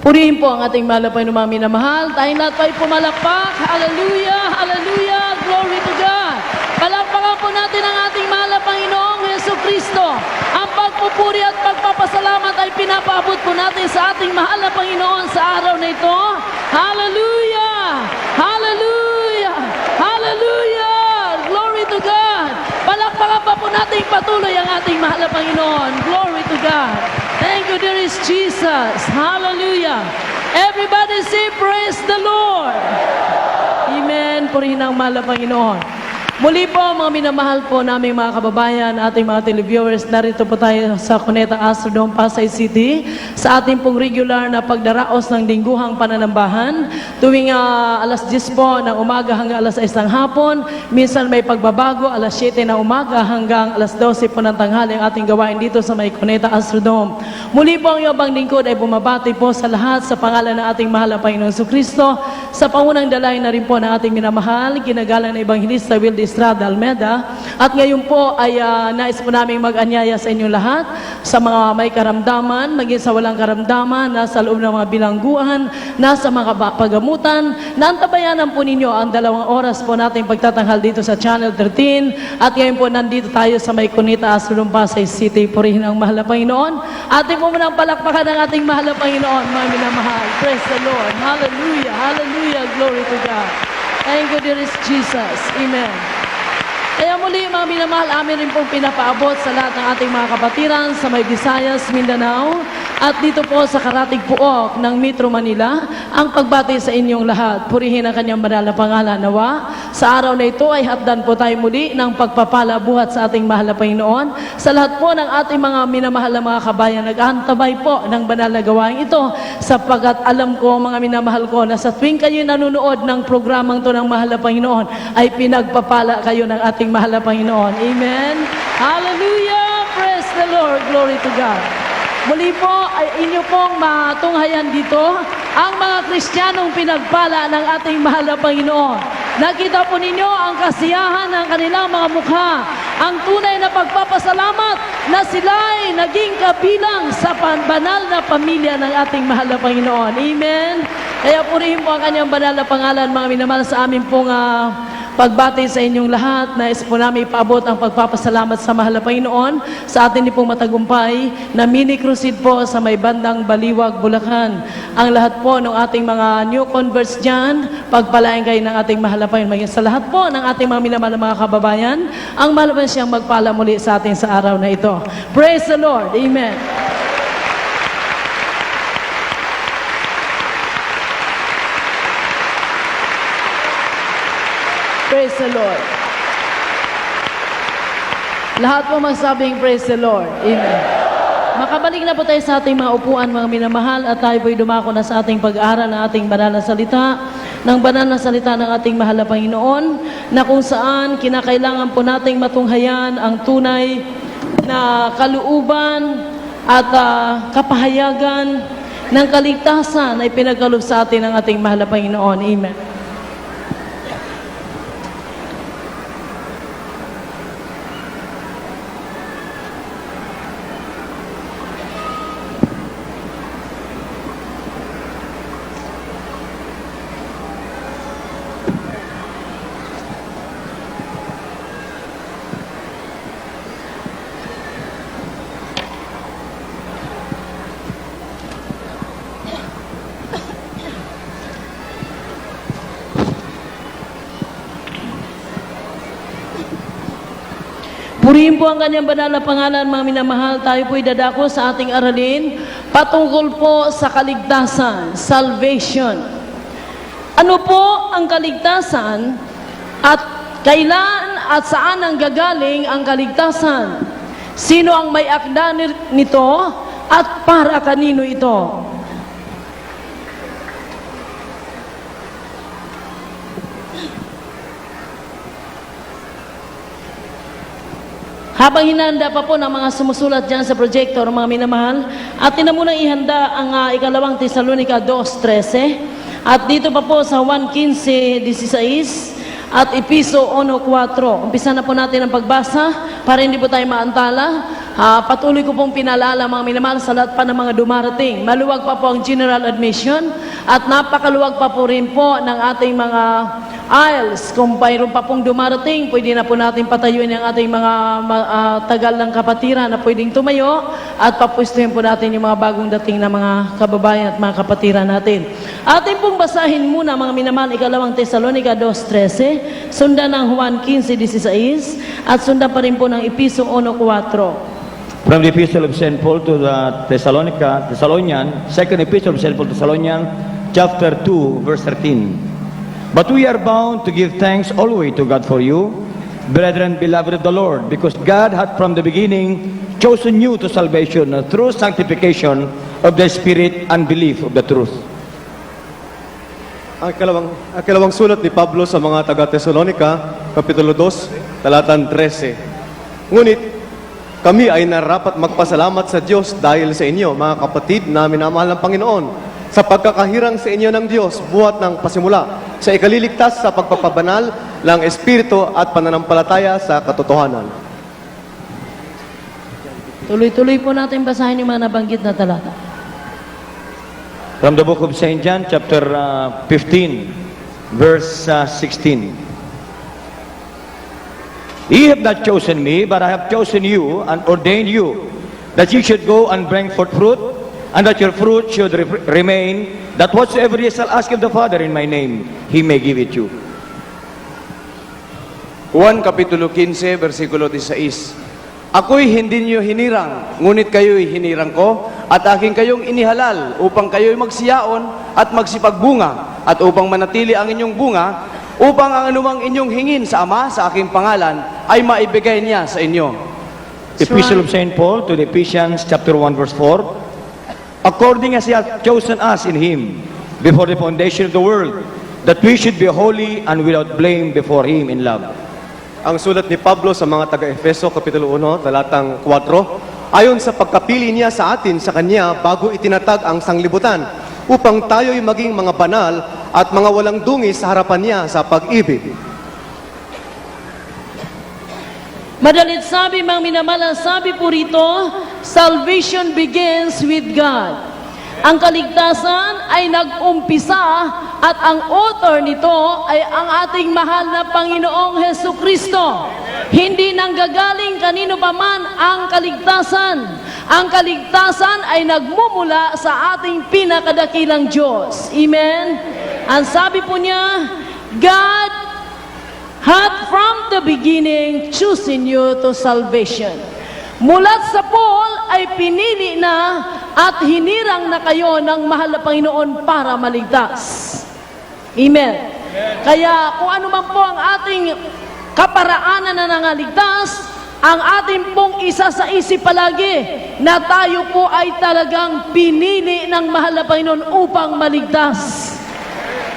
Purihin po ang ating mahal na Panginoong mga minamahal. Tayong lahat po'y pumalakpak. Hallelujah! Hallelujah! Glory to God! Palakpakan po natin ang ating mahal na Panginoong Jesucristo. Ang pagpupuri at pagpapasalamat ay pinapaabot po natin sa ating mahal na Panginoon sa araw na ito. Hallelujah! Hallelujah! Hallelujah! Glory to God! Palakpakan pa po natin patuloy ang ating mahal na Panginoon. Glory to God! Thank you, dearest Jesus. Hallelujah. Everybody say, praise the Lord. Amen. Purihin ang mahal na Panginoon. Muli po, mga minamahal po naming mga kababayan, ating mga televiewers, narito po tayo sa Cuneta Astrodome, Pasay City, sa ating pong regular na pagdaraos ng lingguhang pananambahan. Tuwing alas 10 po ng umaga hanggang alas 6 ng hapon, minsan may pagbabago, alas 7 ng umaga hanggang alas 12 po ng tanghali ang ating gawain dito sa may Cuneta Astrodome. Muli po ang iyong lingkod ay bumabati po sa lahat sa pangalan ng ating mahal na Panginoong Jesucristo, sa pangunang dalayan na rin po ng ating minamahal, ginagalang na Evangelista Wilde Estrada Almeda. At ngayon po ay nais po namin mag-anyaya sa inyong lahat, sa mga may karamdaman, maging sa walang karamdaman, nasa loob ng mga bilangguan, nasa mga pagamutan, naantabayanan po ninyo ang 2 oras po nating pagtatanghal dito sa Channel 13. At ngayon po nandito tayo sa may Cuneta Astrodome, Pasay City. Purihin ang mahal na Panginoon. Ating po munang palakpakan ng ating mahal na Panginoon, mga minamahal. Praise the Lord. Hallelujah. Hallelujah. Glory to God. Thank you, dearest Jesus. Amen. Kaya muli, mga minamahal, amin rin pong pinapaabot sa lahat ng ating mga kapatiran sa may Visayas, Mindanao, at dito po sa Karatig Puok ng Metro Manila, ang pagbati sa inyong lahat. Purihin ang kanyang banal na pangalan. Nawa, sa araw na ito ay hatdan po tayo muli ng pagpapala buhat sa ating mahal na Panginoon. Sa lahat po ng ating mga minamahal na mga kabayan, nag-aantabay po ng banal na gawain ito, sapagkat alam ko, mga minamahal ko, na sa tuwing kayo nanonood ng programang to ng mahal na Panginoon, ay pinagpapala kayo ng ating mahal na Panginoon. Amen? Hallelujah! Praise the Lord! Glory to God! Muli po ay inyo pong matunghayan dito ang mga Kristiyanong pinagpala ng ating mahal na Panginoon. Nakita po ninyo ang kasiyahan ng kanilang mga mukha, ang tunay na pagpapasalamat na sila'y naging kabilang sa banal na pamilya ng ating mahal na Panginoon. Amen? Kaya purihin po ang kanyang banal na pangalan, mga minamahal, sa amin pong pagbati sa inyong lahat. Nais po namin ipaabot ang pagpapasalamat sa mahal na Panginoon sa atin din pong matagumpay na mini crusade po sa may bandang Baliwag, Bulacan. Ang lahat po ng ating mga new converts dyan, pagpalain kayo ng ating mahal na Panginoon. Maging sa lahat po ng ating mga minamahal na mga kababayan, ang mahal na siyang magpala muli sa atin sa araw na ito. Praise the Lord. Amen. Praise the Lord. Lahat po magsabing praise the Lord. Amen. Makabalik na po tayo sa ating mga upuan, mga minamahal, at tayo po'y dumako na sa ating pag-aaral ng ating banal na salita, ng banal na salita ng ating mahal na Panginoon, na kung saan kinakailangan po nating matunghayan ang tunay na kalooban at kapahayagan ng kaligtasan ay pinagkaloob sa atin ng ating mahal na Panginoon. Amen. Purihin po ang kanyang banal na pangalan, mga minamahal. Tayo po'y dadako sa ating aralin patungkol po sa kaligtasan, salvation. Ano po ang kaligtasan at kailan at saan ang gagaling ang kaligtasan? Sino ang may akda nito at para kanino ito? Habang hinahanda pa po ng mga sumusulat dyan sa projector, mga minamahal, atin na munang ihanda ang ikalawang Tesalonica 2:13. At dito pa po sa 1:15-16 at Episo 1:4. Umpisa na po natin ang pagbasa para hindi po tayo maantala. Patuloy ko pong pinalala mga minamahal sa lahat pa ng mga dumarating. Maluwag pa po ang general admission at napakaluwag pa po rin po ng ating mga aisles. Kung mayroon pa pong dumarating, pwede na po natin patayuin ang ating mga tagal ng kapatiran na pwedeng tumayo at papwestuhin po natin yung mga bagong dating na mga kababayan at mga kapatiran natin. Atin pong basahin muna mga minamahal, ikalawang Tesalonica 2:13, sundan ng Juan 15:16 at sundan pa rin po ng Episo 1:4. From the Epistle of St. Paul to the Thessalonian, second Epistle of St. Paul to Thessalonian, chapter 2, verse 13. But we are bound to give thanks always to God for you, brethren beloved of the Lord, because God had from the beginning chosen you to salvation through sanctification of the Spirit and belief of the truth. Ang ikalawang sulat ni Pablo sa mga taga-Tesalonica, Kapitulo 2, talatang 13. Ngunit, kami ay narapat magpasalamat sa Diyos dahil sa inyo, mga kapatid na minamahal ng Panginoon, sa pagkakahirang sa inyo ng Diyos, buhat ng pasimula, sa ikaliligtas sa pagpapabanal ng Espiritu at pananampalataya sa katotohanan. Tuloy-tuloy po natin basahin yung mga nabanggit na talata. From the book of St. John, chapter 15, verse 16. Ye have not chosen me, but I have chosen you and ordained you, that ye should go and bring forth fruit, and that your fruit should remain, that whatsoever ye shall ask of the Father in my name, He may give it you. Juan Kapitulo 15, versikulo 16. Ako'y hindi niyo hinirang, ngunit kayo'y hinirang ko, at aking kayong inihalal, upang kayo'y magsiyaon at magsipagbunga, at upang manatili ang inyong bunga, upang ang anumang inyong hingin sa Ama sa aking pangalan ay maibigay niya sa inyo. Epistle of St. Paul to the Ephesians, chapter 1, verse 4. According as He hath chosen us in Him, before the foundation of the world, that we should be holy and without blame before Him in love. Ang sulat ni Pablo sa mga taga-Efeso, Kapitulo 1, talatang 4, ayon sa pagkapili niya sa atin sa Kanya bago itinatag ang sanglibutan, upang tayo'y maging mga banal at mga walang dungis sa harapan niya sa pag-ibig. Madalit sabi, mga minamahal, sabi po rito, salvation begins with God. Ang kaligtasan ay nag-umpisa at ang author nito ay ang ating mahal na Panginoong Hesukristo. Hindi nanggagaling kanino pa man ang kaligtasan. Ang kaligtasan ay nagmumula sa ating pinakadakilang Diyos. Amen? Ang sabi po niya, God had from the beginning chosen you to salvation. Mulat sa Paul ay pinili na at hinirang na kayo ng mahal na Panginoon para maligtas. Amen. Kaya kung ano man po ang ating kaparaanan na nangaligtas, ang ating pong isa sa isip palagi na tayo po ay talagang pinili ng mahal na Panginoon upang maligtas.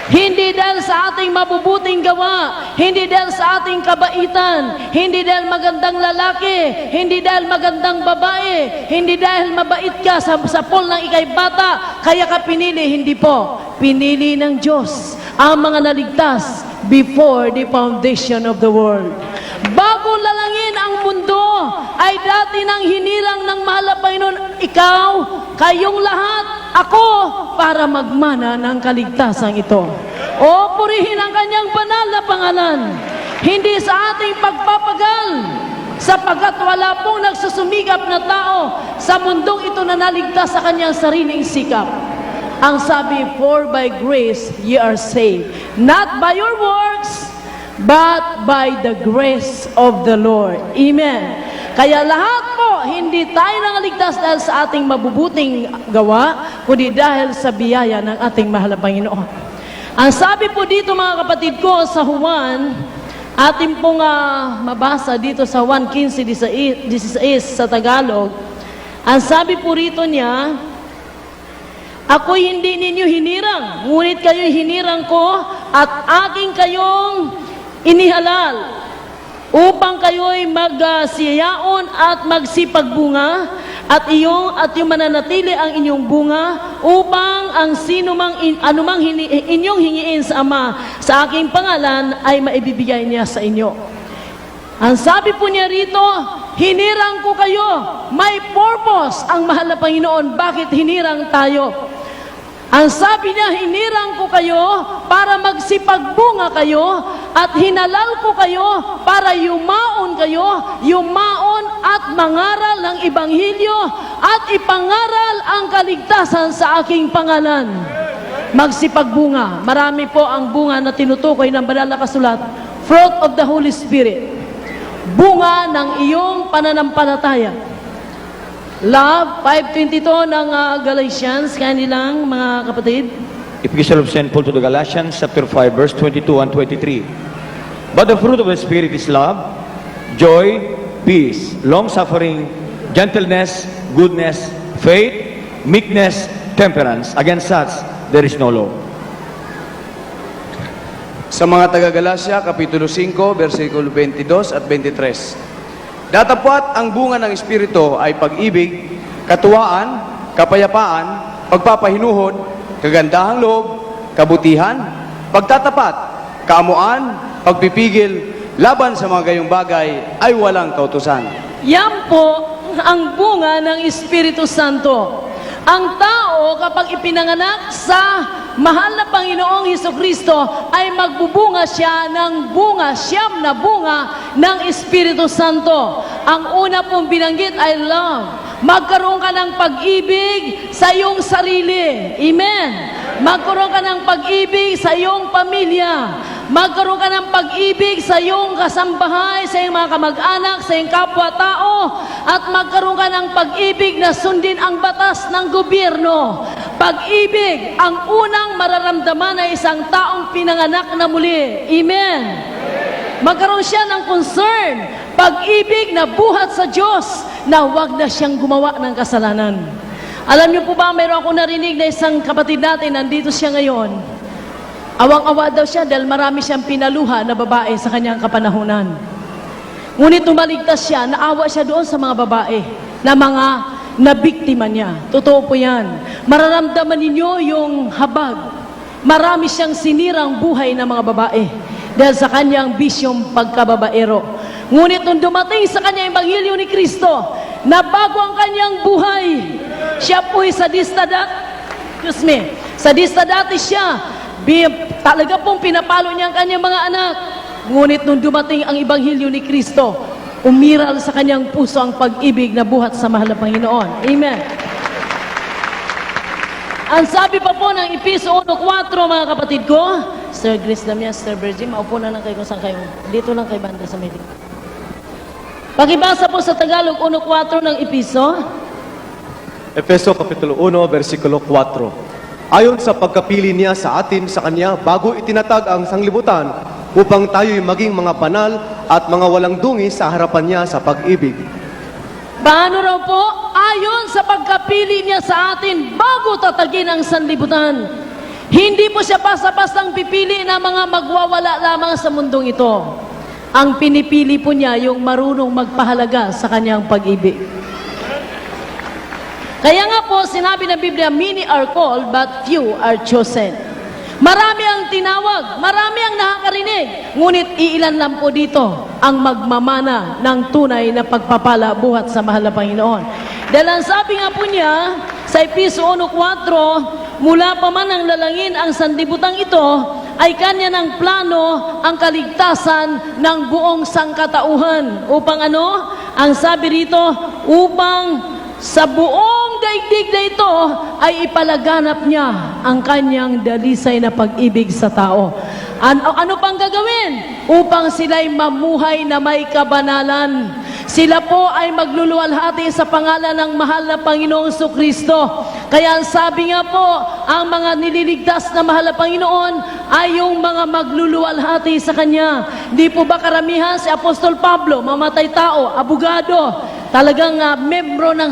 Hindi dahil sa ating mabubuting gawa, hindi dahil sa ating kabaitan, hindi dahil magandang lalaki, hindi dahil magandang babae, hindi dahil mabait ka sa pool ng ikay bata, kaya ka pinili, hindi po. Pinili ng Diyos ang mga naligtas before the foundation of the world. Bago lalangin ang mundo, ay dati nang hinirang ng mahal na Panginoon, ikaw, kayong lahat, ako, para magmana ng kaligtasan ito. O purihin ang kanyang banal na pangalan, hindi sa ating pagpapagal, sapagkat wala pong nagsusumikap na tao sa mundong ito na naligtas sa kanyang sariling sikap. Ang sabi, for by grace ye are saved, not by your works, but by the grace of the Lord. Amen. Kaya lahat po, hindi tayo nangaligtas dahil sa ating mabubuting gawa, kundi dahil sa biyaya ng ating mahal na Panginoon. Ang sabi po dito mga kapatid ko sa Juan, ating pong mabasa dito sa Juan 15:16 sa Tagalog, ang sabi po rito niya, ako'y hindi ninyo hinirang, ngunit kayo'y hinirang ko at aking kayong inihalal upang kayo'y magsiyaon at magsipagbunga at yung mananatili ang inyong bunga upang ang anumang inyong hingiin sa Ama sa aking pangalan ay maibibigay niya sa inyo. Ang sabi po niya rito, hinirang ko kayo. May purpose ang mahal na Panginoon. Bakit hinirang tayo? Ang sabi niya, hinirang ko kayo para magsipagbunga kayo at hinalal ko kayo para yumaon at mangaral ng Ibanghilyo at ipangaral ang kaligtasan sa aking pangalan. Magsipagbunga. Marami po ang bunga na tinutukoy ng banal na kasulat. Fruit of the Holy Spirit. Bunga ng iyong pananampalataya. Love, 5:22 ng Galatians, kanilang mga kapatid. Epistle of St. Paul to the Galatians, chapter 5, verse 22 and 23. But the fruit of the Spirit is love, joy, peace, long-suffering, gentleness, goodness, faith, meekness, temperance. Against such, there is no law. Sa mga taga-Galacia, Kapitulo 5, versikulo 22 at 23. Datapwat ang bunga ng Espiritu ay pag-ibig, katuwaan, kapayapaan, pagpapahinuhod, kagandahang loob, kabutihan, pagtatapat, kaamuan, pagpipigil, laban sa mga gayong bagay ay walang kautusan. Yan po ang bunga ng Espiritu Santo. Ang tao kapag ipinanganak sa mahal na Panginoong Hesukristo ay magbubunga siya ng bunga, siyam na bunga ng Espiritu Santo. Ang una pong binanggit ay love. Magkaroon ka ng pag-ibig sa iyong sarili. Amen. Magkaroon ka ng pag-ibig sa iyong pamilya. Magkaroon ka ng pag-ibig sa iyong kasambahay, sa iyong mga kamag-anak, sa iyong kapwa-tao, at magkaroon ka ng pag-ibig na sundin ang batas ng gobyerno. Pag-ibig, ang unang mararamdaman ay isang taong pinanganak na muli. Amen. Magkaroon siya ng concern, pag-ibig na buhat sa Diyos, na huwag na siyang gumawa ng kasalanan. Alam niyo po ba, mayroon akong narinig na isang kapatid natin, nandito siya ngayon. Awang-awa daw siya dahil marami siyang pinaluha na babae sa kanyang kapanahunan. Ngunit tumaligtas siya, naawa siya doon sa mga babae na mga nabiktima niya. Totoo po yan. Mararamdaman ninyo yung habag. Marami siyang sinirang buhay ng mga babae dahil sa kanyang bisyong pagkababaero. Ngunit nung dumating sa kanya yung Ebanghelyo ni Kristo, nabago ang kanyang buhay. Siya po'y sadista dati siya. Talaga pong pinapalo niya ang kanyang mga anak. Ngunit nung dumating ang Ebanghelyo ni Kristo, umiral sa kanyang puso ang pag-ibig na buhat sa mahal na Panginoon. Amen. Ang sabi pa po ng Efeso 1:4, mga kapatid ko, Sir Grace Lamia, Sir Virgin, maupo na lang kayo kung saan kayo. Dito lang kay banda sa meeting. Pakibasa po sa Tagalog 1:4 ng Efeso. Efeso Kapitulo 1, versikulo 4. Ayon sa pagkapili niya sa atin sa Kanya, bago itinatag ang sanglibutan, upang tayo'y maging mga banal at mga walang dungi sa harapan niya sa pag-ibig. Paano raw po? Ayon sa pagkapili niya sa atin bago tatagin ang sanlibutan. Hindi po siya basta-bastang pipili na mga magwawala lamang sa mundong ito. Ang pinipili po niya yung marunong magpahalaga sa kanyang pag-ibig. Kaya nga po, sinabi ng Biblia, many are called, but few are chosen. Marami ang tinawag, marami ang nakakarinig, ngunit iilan lang po dito ang magmamana ng tunay na pagpapala buhat sa mahal na Panginoon. Dahil ang sabi nga po niya, sa Efeso 1:4, mula pa man ang lalangin ang sanlibutan ito, ay kanya ng plano ang kaligtasan ng buong sangkatauhan. Upang ano? Ang sabi rito, upang sa buong daigdig na ito ay ipalaganap niya ang kanyang dalisay na pag-ibig sa tao. Ano pang gagawin? Upang sila'y mamuhay na may kabanalan. Sila po ay magluluwalhati sa pangalan ng mahal na Panginoong Jesucristo. Kaya sabi nga po, ang mga nililigtas na mahal na Panginoon ay yung mga magluluwalhati sa Kanya. Di po ba karamihan si Apostol Pablo, mamatay tao, abogado, talagang membro ng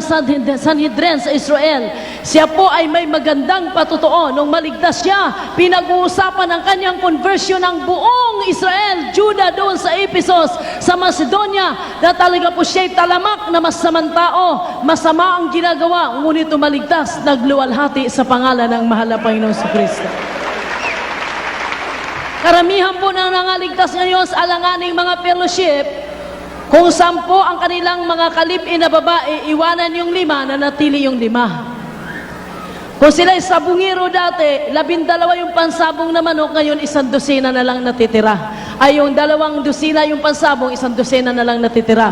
Sanhedrin sa Israel. Siya po ay may magandang patutuo. Nung maligtas siya, pinag-uusapan ang kanyang conversion ng buong Israel, Juda doon sa Ephesus, sa Macedonia, na talaga po siya'y talamak na masamang tao, masama ang ginagawa, ngunit tumaligtas, nagluwalhati sa pangalan ng mahal na Panginoon Jesucristo. Karamihan po ng nangaligtas ngayon sa alanganing mga fellowship, Kung 10 ang kanilang mga kalipin na babae, iwanan yung 5, nanatili yung 5. Kung sila'y sabungero dati, 12 yung pansabong na manok, ngayon 12 na lang natitira. Ay yung 2 dosina yung pansabong, 12 na lang natitira.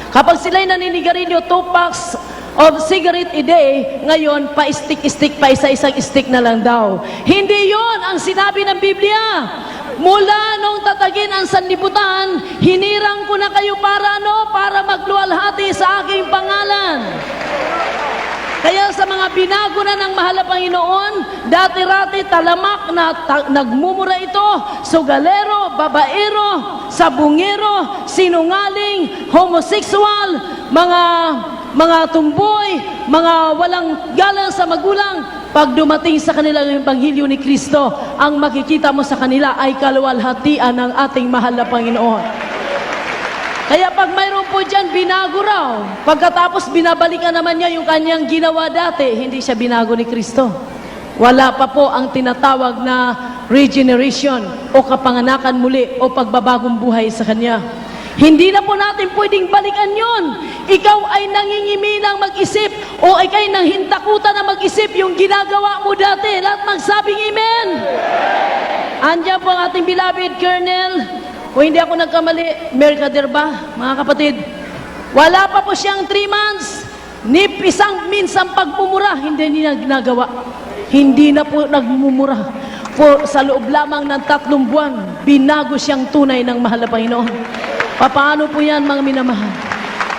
Kapag sila'y naninigarilyo, 2 packs of cigarette a day, ngayon pa-stick-stick, pa isa-isang stick na lang daw. Hindi yon ang sinabi ng Biblia. Mula nung tatagin ang sanlibutan, hinirang ko na kayo para ano? Para magluwalhati sa aking pangalan. Kaya sa mga binago na ng mahal na Panginoon, dati-rati talamak na nagmumura ito, sugalero, babaero, sabungero, sinungaling, homosexual, mga tumboy, mga walang galang sa magulang. Pag dumating sa kanila ng Ebanghelyo ni Kristo, ang makikita mo sa kanila ay kaluwalhatian ng ating mahal na Panginoon. Kaya pag mayroon po dyan, binago raw. Pagkatapos binabalikan naman niya yung kanyang ginawa dati, hindi siya binago ni Kristo. Wala pa po ang tinatawag na regeneration o kapanganakan muli o pagbabagong buhay sa kanya. Hindi na po natin pwedeng balikan yon. Ikaw ay nangingimilang mag-isip o ikay nang hintakutan na mag-isip yung ginagawa mo dati. Lahat magsabing amen. Andiyan po ang ating beloved Colonel. Kung hindi ako nagkamali, Mercader ba, mga kapatid? Wala pa po siyang 3 months. Ni isang minsang pagmumura, hindi niya ginagawa. Hindi na po nagmumura. Sa loob lamang ng 3 buwan, binago siyang tunay ng mahal na Panginoon. Paano po yan, mga minamahal?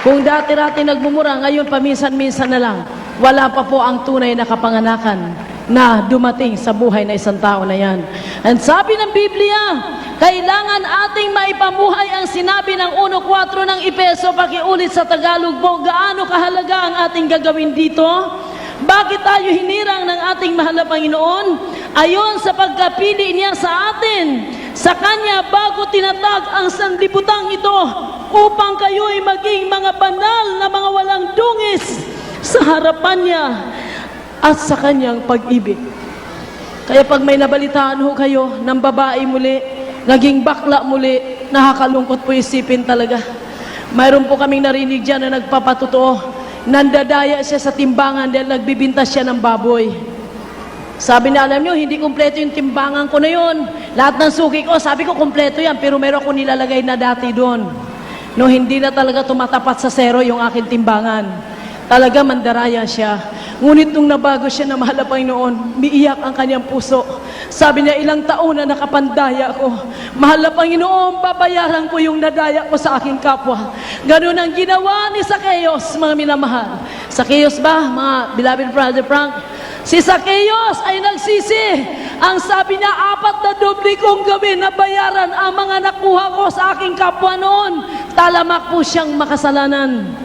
Kung dati-rati nagmumura, ngayon paminsan-minsan na lang, wala pa po ang tunay na kapanganakan na dumating sa buhay na isang tao na yan. And sabi ng Biblia, kailangan ating maipamuhay ang sinabi ng 1:4 ng Efeso. Pakiulit sa Tagalog po, gaano kahalaga ang ating gagawin dito? Bakit tayo hinirang ng ating mahal na Panginoon? Ayon sa pagkapili niya sa atin, sa Kanya bago tinatag ang sanlibutang ito, upang kayo'y maging mga banal na mga walang dungis sa harapan niya at sa Kanyang pag-ibig. Kaya pag may nabalitaan ho kayo ng babae muli, naging bakla muli, nakakalungkot po isipin talaga. Mayroon po kaming narinig dyan na nagpapatotoo. Nandadaya siya sa timbangan dahil nagbibinta siya ng baboy. Sabi niya, alam niyo, hindi kumpleto yung timbangan ko na yun. Lahat ng suki ko, sabi ko kumpleto yan, pero meron ko nilalagay na dati doon. No, hindi na talaga tumatapat sa zero yung aking timbangan. Talaga mandaraya siya. Ngunit nung nabago siya na mahal na Panginoon, miiyak ang kanyang puso. Sabi niya, ilang taon na nakapandaya ko. Mahal na Panginoon, babayaran ko yung nadaya ko sa aking kapwa. Ganun ang ginawa ni Zacchaeus, mga minamahal. Zacchaeus ba, mga beloved brother Frank? Si Zacchaeus ay nagsisi. Ang sabi niya, 4 na doble kong gawin na bayaran ang mga nakuha ko sa aking kapwa noon. Talamak po siyang makasalanan.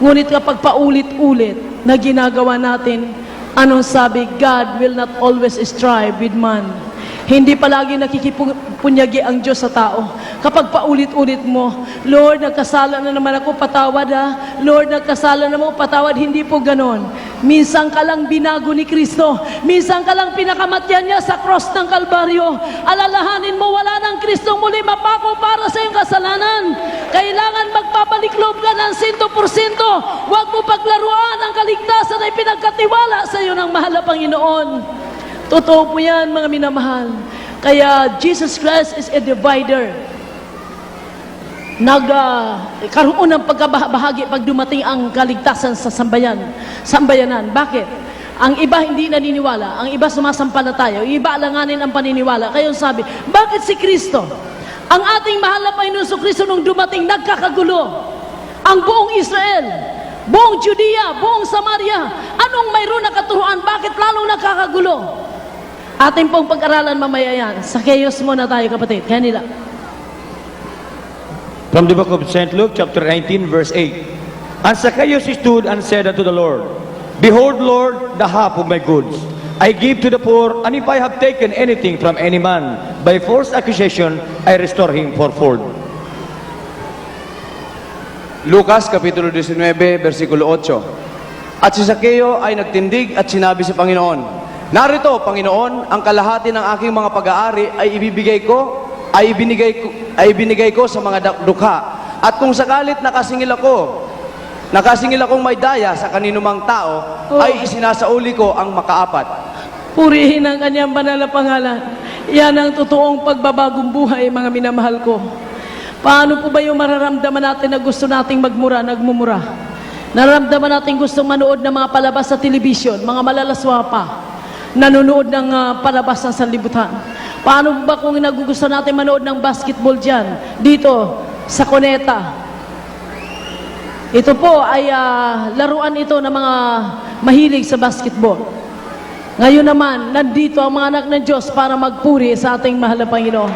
Ngunit kapag paulit-ulit na ginagawa natin, anong sabi? God will not always strive with man. Hindi palagi nakikipunyagi ang Diyos sa tao. Kapag paulit-ulit mo, Lord, nagkasala na naman ako, patawad ha. Lord, nagkasala na mo, patawad. Hindi po ganon. Minsan ka lang binago ni Kristo. Minsan ka lang pinakamatyan niya sa cross ng Kalbaryo. Alalahanin mo, wala ng Kristong muli mapako para sa iyong kasalanan. Kailangan magpapalik loob ka ng 100%. Huwag mo paglaruan ang kaligtasan na ipinagkatiwala sa iyo ng mahal na Panginoon. Totoo po yan, mga minamahal. Kaya Jesus Christ is a divider. Karoon ng pagkabahagi pag dumating ang kaligtasan sa sambayanan. Bakit? Ang iba hindi naniniwala, ang iba sumasampalataya, yung iba alanganin ang paniniwala. Kaya sabi, bakit si Kristo? Ang ating mahal na Panginoon sa Kristo nung dumating, nagkakagulo. Ang buong Israel, buong Judea, buong Samaria, anong mayroon na katuruan? Bakit lalong nagkakagulo? Ating pong pag-aralan mamaya yan. Zacchaeus muna tayo, kapatid. Kanila. From the book of St. Luke, chapter 19, verse 8. And Zacchaeus stood and said unto the Lord, Behold, Lord, the half of my goods I give to the poor, and if I have taken anything from any man by false accusation, I restore him fourfold. Lucas, Kapitulo 19, versikulo 8. At si Zacchaeo ay nagtindig at sinabi sa Panginoon, Narito, Panginoon, ang kalahati ng aking mga pag-aari ay ibinigay ko sa mga dukha. At kung sakalit nakasingil akong may daya sa kaninumang tao, ay isinasauli ko ang makaapat. Purihin ang kanyang banal na pangalan. Yan ang totoong pagbabagong buhay, mga minamahal ko. Paano po ba yung mararamdaman natin na gusto nating nagmumura? Nararamdaman natin gustong manood ng mga palabas sa telebisyon, mga malalaswa pa, nanonood ng palabas ng sanlibutan. Paano ba kung nagugusto natin manood ng basketball dyan, dito, sa Cuneta? Ito po ay laruan ito ng mga mahilig sa basketball. Ngayon naman, nandito ang mga anak ng Diyos para magpuri sa ating mahal na Panginoon.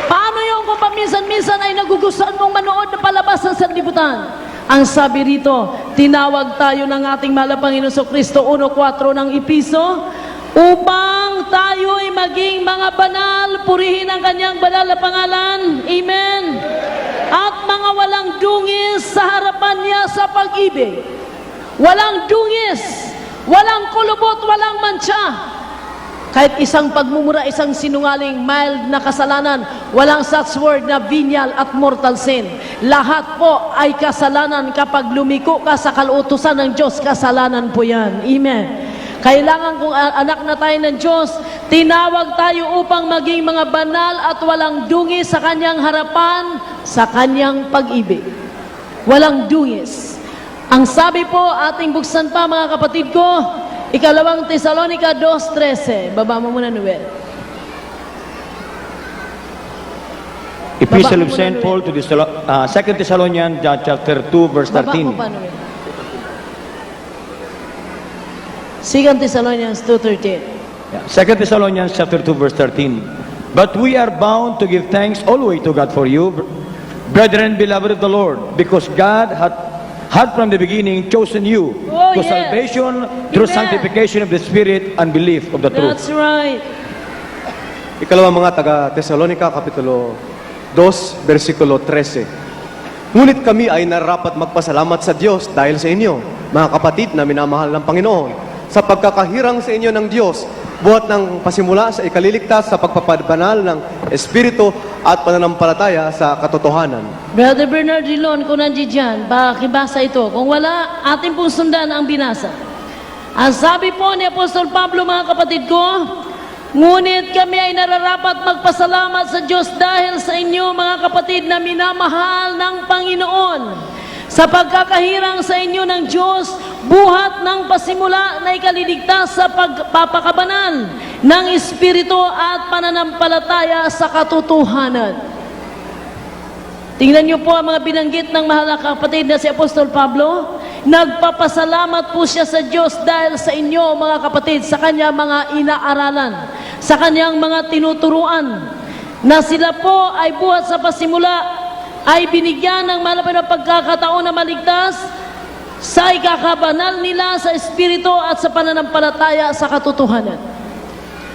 Paano yung kung paminsan-minsan ay nagugustuhan mong manood ng palabas ng sanlibutan? Ang sabi rito, tinawag tayo ng ating mahal na Panginoon Kristo 1:4 ng Episo, upang tayo ay maging mga banal, purihin ang kanyang banal na pangalan. Amen. At mga walang dungis sa harapan niya sa pag-ibig. Walang dungis, walang kulubot, walang mantsa. Kahit isang pagmumura, isang sinungaling, mild na kasalanan, walang such word na venial at mortal sin. Lahat po ay kasalanan. Kapag lumiko ka sa kalutusan ng Diyos, kasalanan po yan. Amen. Kailangan kung anak na tayo ng Diyos, tinawag tayo upang maging mga banal at walang dungis sa kanyang harapan, sa kanyang pag-ibig. Walang dungis. Ang sabi po, ating buksan pa mga kapatid ko, 2 Tesalonica 2:13. Baba mo muna, Noel. Epistle of St. Paul to the 2 Thessalonians chapter 2 verse Baba mo 13. pa, Noel. 2 Thessalonians 2:13. 2 Thessalonians chapter 2 verse 13. But we are bound to give thanks always to God for you, brethren, beloved of the Lord, because God had from the beginning chosen you Oh, to yes. salvation through Amen. sanctification of the Spirit and belief of the truth. That's right. Ikalawang mga taga-Tesalonica, Kapitulo 2, versikulo 13. Ngunit kami ay narapat magpasalamat sa Diyos dahil sa inyo, mga kapatid na minamahal ng Panginoon, sa pagkakahirang sa inyo ng Diyos, buhat ng pasimula sa ikaliligtas sa pagpapabanal ng Espiritu at pananampalataya sa katotohanan. Brother Bernard Rilon, kung nandiyan, bakibasa ito. Kung wala, ating pong sundan ang binasa. Ang sabi po ni Apostol Pablo, mga kapatid ko, ngunit kami ay nararapat magpasalamat sa Diyos dahil sa inyo, mga kapatid na minamahal ng Panginoon, sa pagkakahirang sa inyo ng Diyos, buhat ng pasimula na ikaliligtas sa pagpapakabanal ng Espiritu at pananampalataya sa katotohanan. Tingnan niyo po ang mga binanggit ng mahal na kapatid na si Apostol Pablo. Nagpapasalamat po siya sa Diyos dahil sa inyo, mga kapatid, sa kanyang mga inaaralan, sa kanyang mga tinuturuan, na sila po ay buhat sa pasimula ay binigyan ng malapit na pagkakataon na maligtas sa ikakabanal nila sa Espiritu at sa pananampalataya sa katotohanan.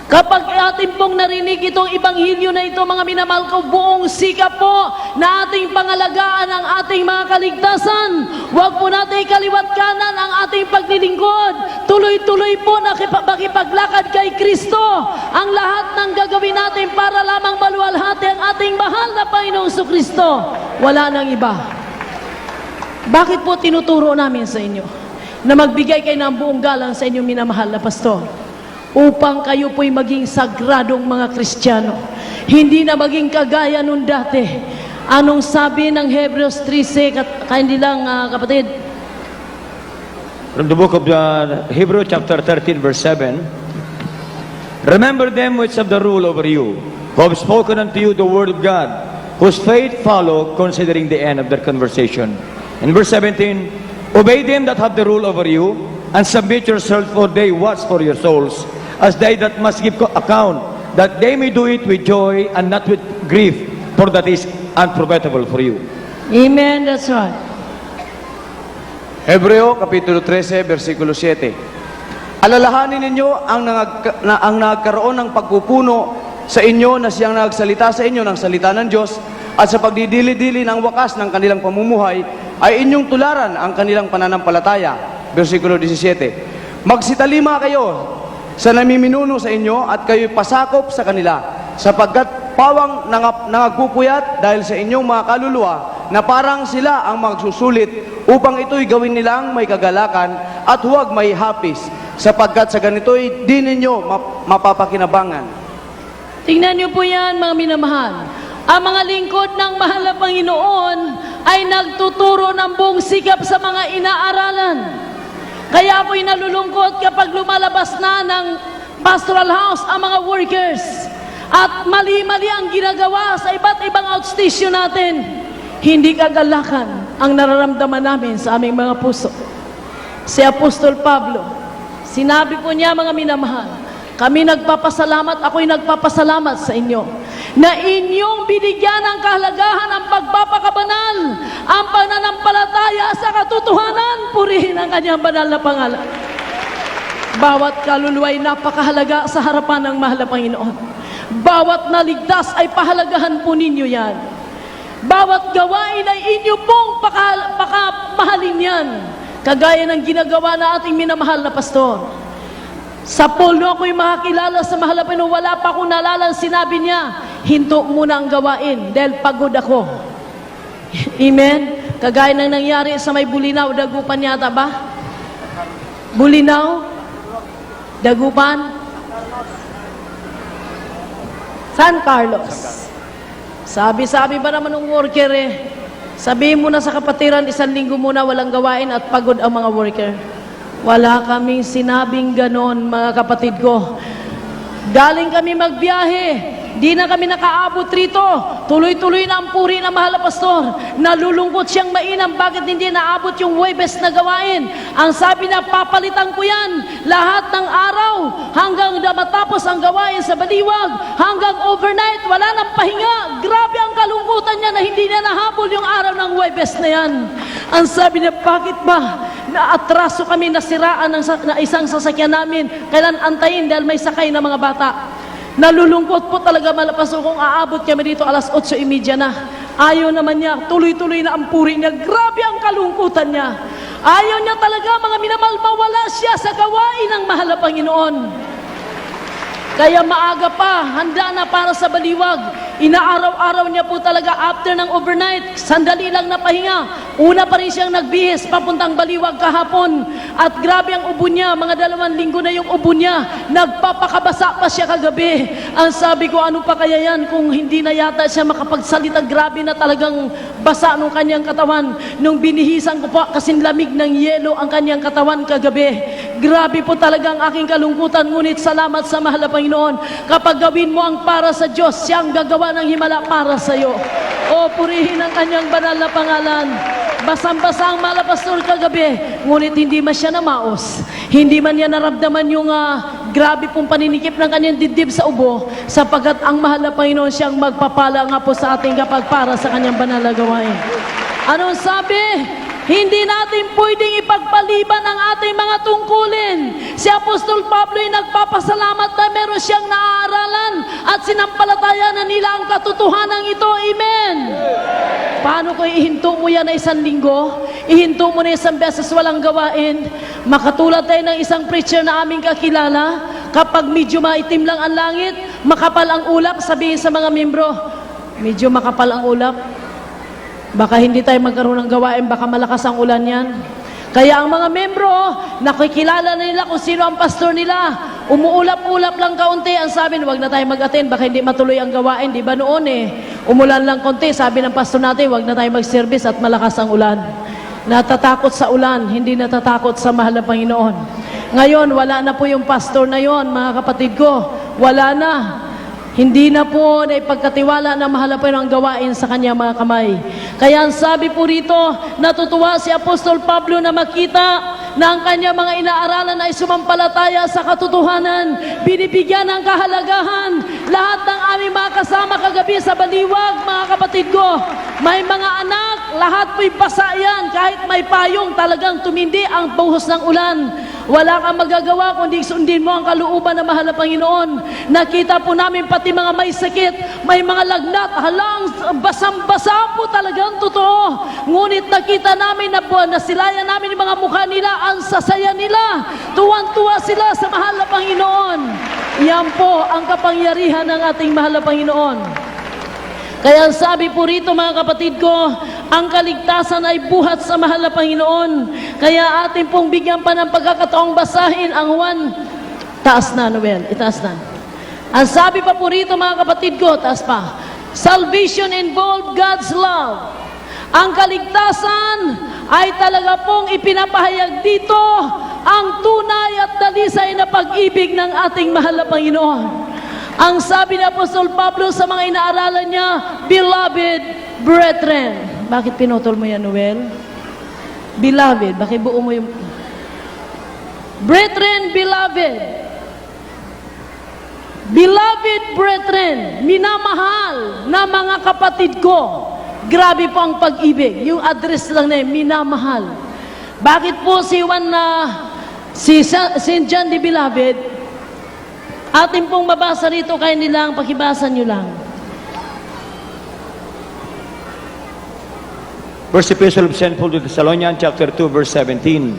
Kapag ating pong narinig itong ibanghilyo na ito, mga minamahal ko, buong sikap po na ating pangalagaan ang ating mga kaligtasan. Huwag po natin ikaliwat kanan ang ating paglilingkod. Tuloy-tuloy po na makipaglakad kay Kristo. Ang lahat ng gagawin natin para lamang maluwalhati ang ating mahal na Panginoong Kristo. Wala nang iba. Bakit po tinuturo namin sa inyo na magbigay kayo ng buong galang sa inyong minamahal na pastor? Upang kayo po'y maging sagradong mga Kristiyano. Hindi na maging kagaya nung dati. Anong sabi ng Hebrews 3:6, hindi lang kapatid? From the book of Hebrews chapter 13 verse 7. Remember them which have the rule over you, who have spoken unto you the word of God, whose faith follow, considering the end of their conversation. In verse 17, obey them that have the rule over you, and submit yourselves, for they watch for your souls, as they that must give account, that they may do it with joy and not with grief, for that is unprofitable for you. Amen, that's right. Hebreo, Kapitulo 13, versikulo 7. Alalahanin ninyo ang nagkaroon ng pagpupuno sa inyo na siyang nagsalita sa inyo ng salita ng Diyos, at sa pagdidili-dili ng wakas ng kanilang pamumuhay ay inyong tularan ang kanilang pananampalataya. Versikulo 17. Magsitalima kayo sa namiminuno sa inyo at kayo'y pasakop sa kanila, sapagkat pawang nangagpupuyat dahil sa inyong mga kaluluwa na parang sila ang magsusulit upang ito'y gawin nilang may kagalakan at huwag may hapis, sapagkat sa ganito'y di ninyo mapapakinabangan. Tingnan niyo po yan, mga minamahal. Ang mga lingkod ng mahal na Panginoon ay nagtuturo ng buong sikap sa mga inaaralan. Kaya ako'y nalulungkot kapag lumalabas na ng pastoral house ang mga workers at mali-mali ang ginagawa sa iba't ibang outstation natin. Hindi kagalakan ang nararamdaman namin sa aming mga puso. Si Apostol Pablo, sinabi po niya, mga minamahal, kami nagpapasalamat, ako'y nagpapasalamat sa inyo na inyong binigyan ng kahalagahan ang pagpapakabanal, ang pananampalataya sa katotohanan. Purihin ang kanyang banal na pangalan. Bawat kaluluwa ay napakahalaga sa harapan ng mahal na Panginoon. Bawat naligtas ay pahalagahan po ninyo yan. Bawat gawain ay inyo pong pakamahalin yan. Kagaya ng ginagawa na ating minamahal na pastor. Sa polno ako'y makakilala sa mahal na Panginoon, wala pa akong nalala, sinabi niya, hinto muna ang gawain dahil pagod ako. Amen? Kagaya ng nangyari sa may Bulinaw, Dagupan yata ba? Bulinaw? Dagupan? San Carlos. Sabi ba naman ng worker sabihin mo na sa kapatiran, 1 linggo muna walang gawain at pagod ang mga worker. Wala kaming sinabing ganon, mga kapatid ko. Galing kami magbiyahe, di na kami nakaabot rito. Tuloy-tuloy na ang puri ng mahal na pastor. Nalulungkot siyang mainam, bakit hindi naabot yung Huwebes na gawain? Ang sabi na, papalitan ko yan lahat ng araw hanggang matapos ang gawain sa Baliwag, hanggang overnight, wala nang pahinga. Grabe ang kalungkutan niya na hindi niya nahabol yung araw ng Huwebes na yan. Ang sabi niya, bakit ba? Naatraso kami, nasiraan na isang sasakyan namin. Kailan antayin dahil may sakay na mga bata. Nalulungkot po talaga, malapaso, kung aabot kami dito 8:30 na. Ayaw naman niya, tuloy-tuloy na ang puri niya. Grabe ang kalungkutan niya. Ayaw niya talaga, mga minamahal, mawala siya sa gawain ng mahal na Panginoon. Kaya maaga pa, handa na para sa Baliwag. Inaaraw-araw niya po talaga after ng overnight. Sandali lang na pahinga. Una pa rin siyang nagbihis papuntang Baliwag kahapon. At grabe ang ubo niya. Mga 2 linggo na yung ubo niya. Nagpapakabasa pa siya kagabi. Ang sabi ko, ano pa kaya yan kung hindi na yata siya makapagsalita. Grabe na talagang basa nung kanyang katawan. Nung binihisan ko po, kasing lamig ng yelo ang kanyang katawan kagabi. Grabe po talaga ang aking kalungkutan. Ngunit salamat sa mahal na Panginoon. Kapag gawin mo ang para sa Diyos, siyang gagawa ng himala para sa iyo. O purihin ang kanyang banal na pangalan. Basang-basa ang mahal na pastor kagabi, ngunit hindi man siya namaos. Hindi man niya naramdaman yung grabe pong paninikip ng kanyang dibdib sa ubo, sapagkat ang mahal na Panginoon siyang magpapala nga po sa ating kapag para sa kanyang banal na gawain. Anong sabi? Hindi natin pwedeng ipagpaliban ang ating mga tungkulin. Si Apostol Pablo ay nagpapasalamat na meron siyang naaaralan at sinampalataya na nila ang katotohanan ito. Amen! Paano ko ihinto mo yan na 1 linggo? Ihinto mo na 1 beses walang gawain? Makatulad tayo ng isang preacher na aming kakilala, kapag medyo maitim lang ang langit, makapal ang ulap, sabihin sa mga membro, medyo makapal ang ulap, baka hindi tayo magkaroon ng gawain, baka malakas ang ulan yan. Kaya ang mga membro, nakikilala na nila kung sino ang pastor nila. Umuulap-ulap lang kaunti, ang sabi, wag na tayo mag-attend, baka hindi matuloy ang gawain. Di ba noon umulan lang konti, sabi ng pastor natin, wag na tayo mag-service at malakas ang ulan. Natatakot sa ulan, hindi natatakot sa mahal na Panginoon. Ngayon, wala na po yung pastor na yon, mga kapatid ko. Wala na. Hindi na po na ipagkatiwala na mahal na Panginoon ang gawain sa kanya mga kamay. Kaya ang sabi po rito, natutuwa si Apostol Pablo na makita na ang kanya mga inaaralan ay sumampalataya sa katotohanan, binibigyan ng kahalagahan. Lahat ng aming mga kasama kagabi sa Baliwag, mga kapatid ko, may mga anak, lahat po'y basa yan. Kahit may payong, talagang tumindi ang buhos ng ulan. Wala kang magagawa kundi sundin mo ang kalooban ng mahal na Panginoon. Nakita po namin pati mga may sakit, may mga lagnat, halang basang-basa po talagang totoo. Ngunit nakita namin na po, nasilayan namin yung mga mukha nila, ang sasaya nila. Tuwan-tuwa sila sa mahal na Panginoon. Yan po ang kapangyarihan ng ating mahal na Panginoon. Kaya sabi po rito mga kapatid ko, ang kaligtasan ay buhat sa mahal na Panginoon. Kaya atin pong bigyan pa ng pagkakataong basahin ang Juan. Taas na, Noel. Itaas na. Ang sabi pa po rito, mga kapatid ko, taas pa. Salvation involved God's love. Ang kaligtasan ay talaga pong ipinapahayag dito ang tunay at dalisay na pag-ibig ng ating mahal na Panginoon. Ang sabi ni Apostol Pablo sa mga inaaralan niya, Beloved brethren. Bakit pinutol mo yan, Noel? Beloved. Bakit buo mo yung... Brethren, beloved. Beloved brethren, minamahal na mga kapatid ko. Grabe po ang pag-ibig. Yung address lang na yun, minamahal. Bakit po si Juan na si St. John the Beloved? Atin pong mabasa rito, kayo nilang, pakibasa nyo lang. First Epistle of St. Paul to Thessalonians, chapter 2, verse 17.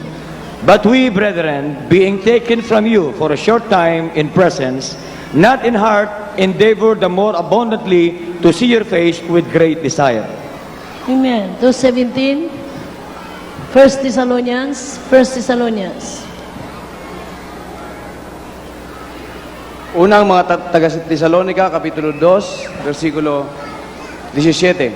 But we, brethren, being taken from you for a short time in presence, not in heart, endeavor the more abundantly to see your face with great desire. Amen. 2:17. 1 Thessalonians. Unang mga taga Tesalonica, Kapitulo 2, versikulo 17.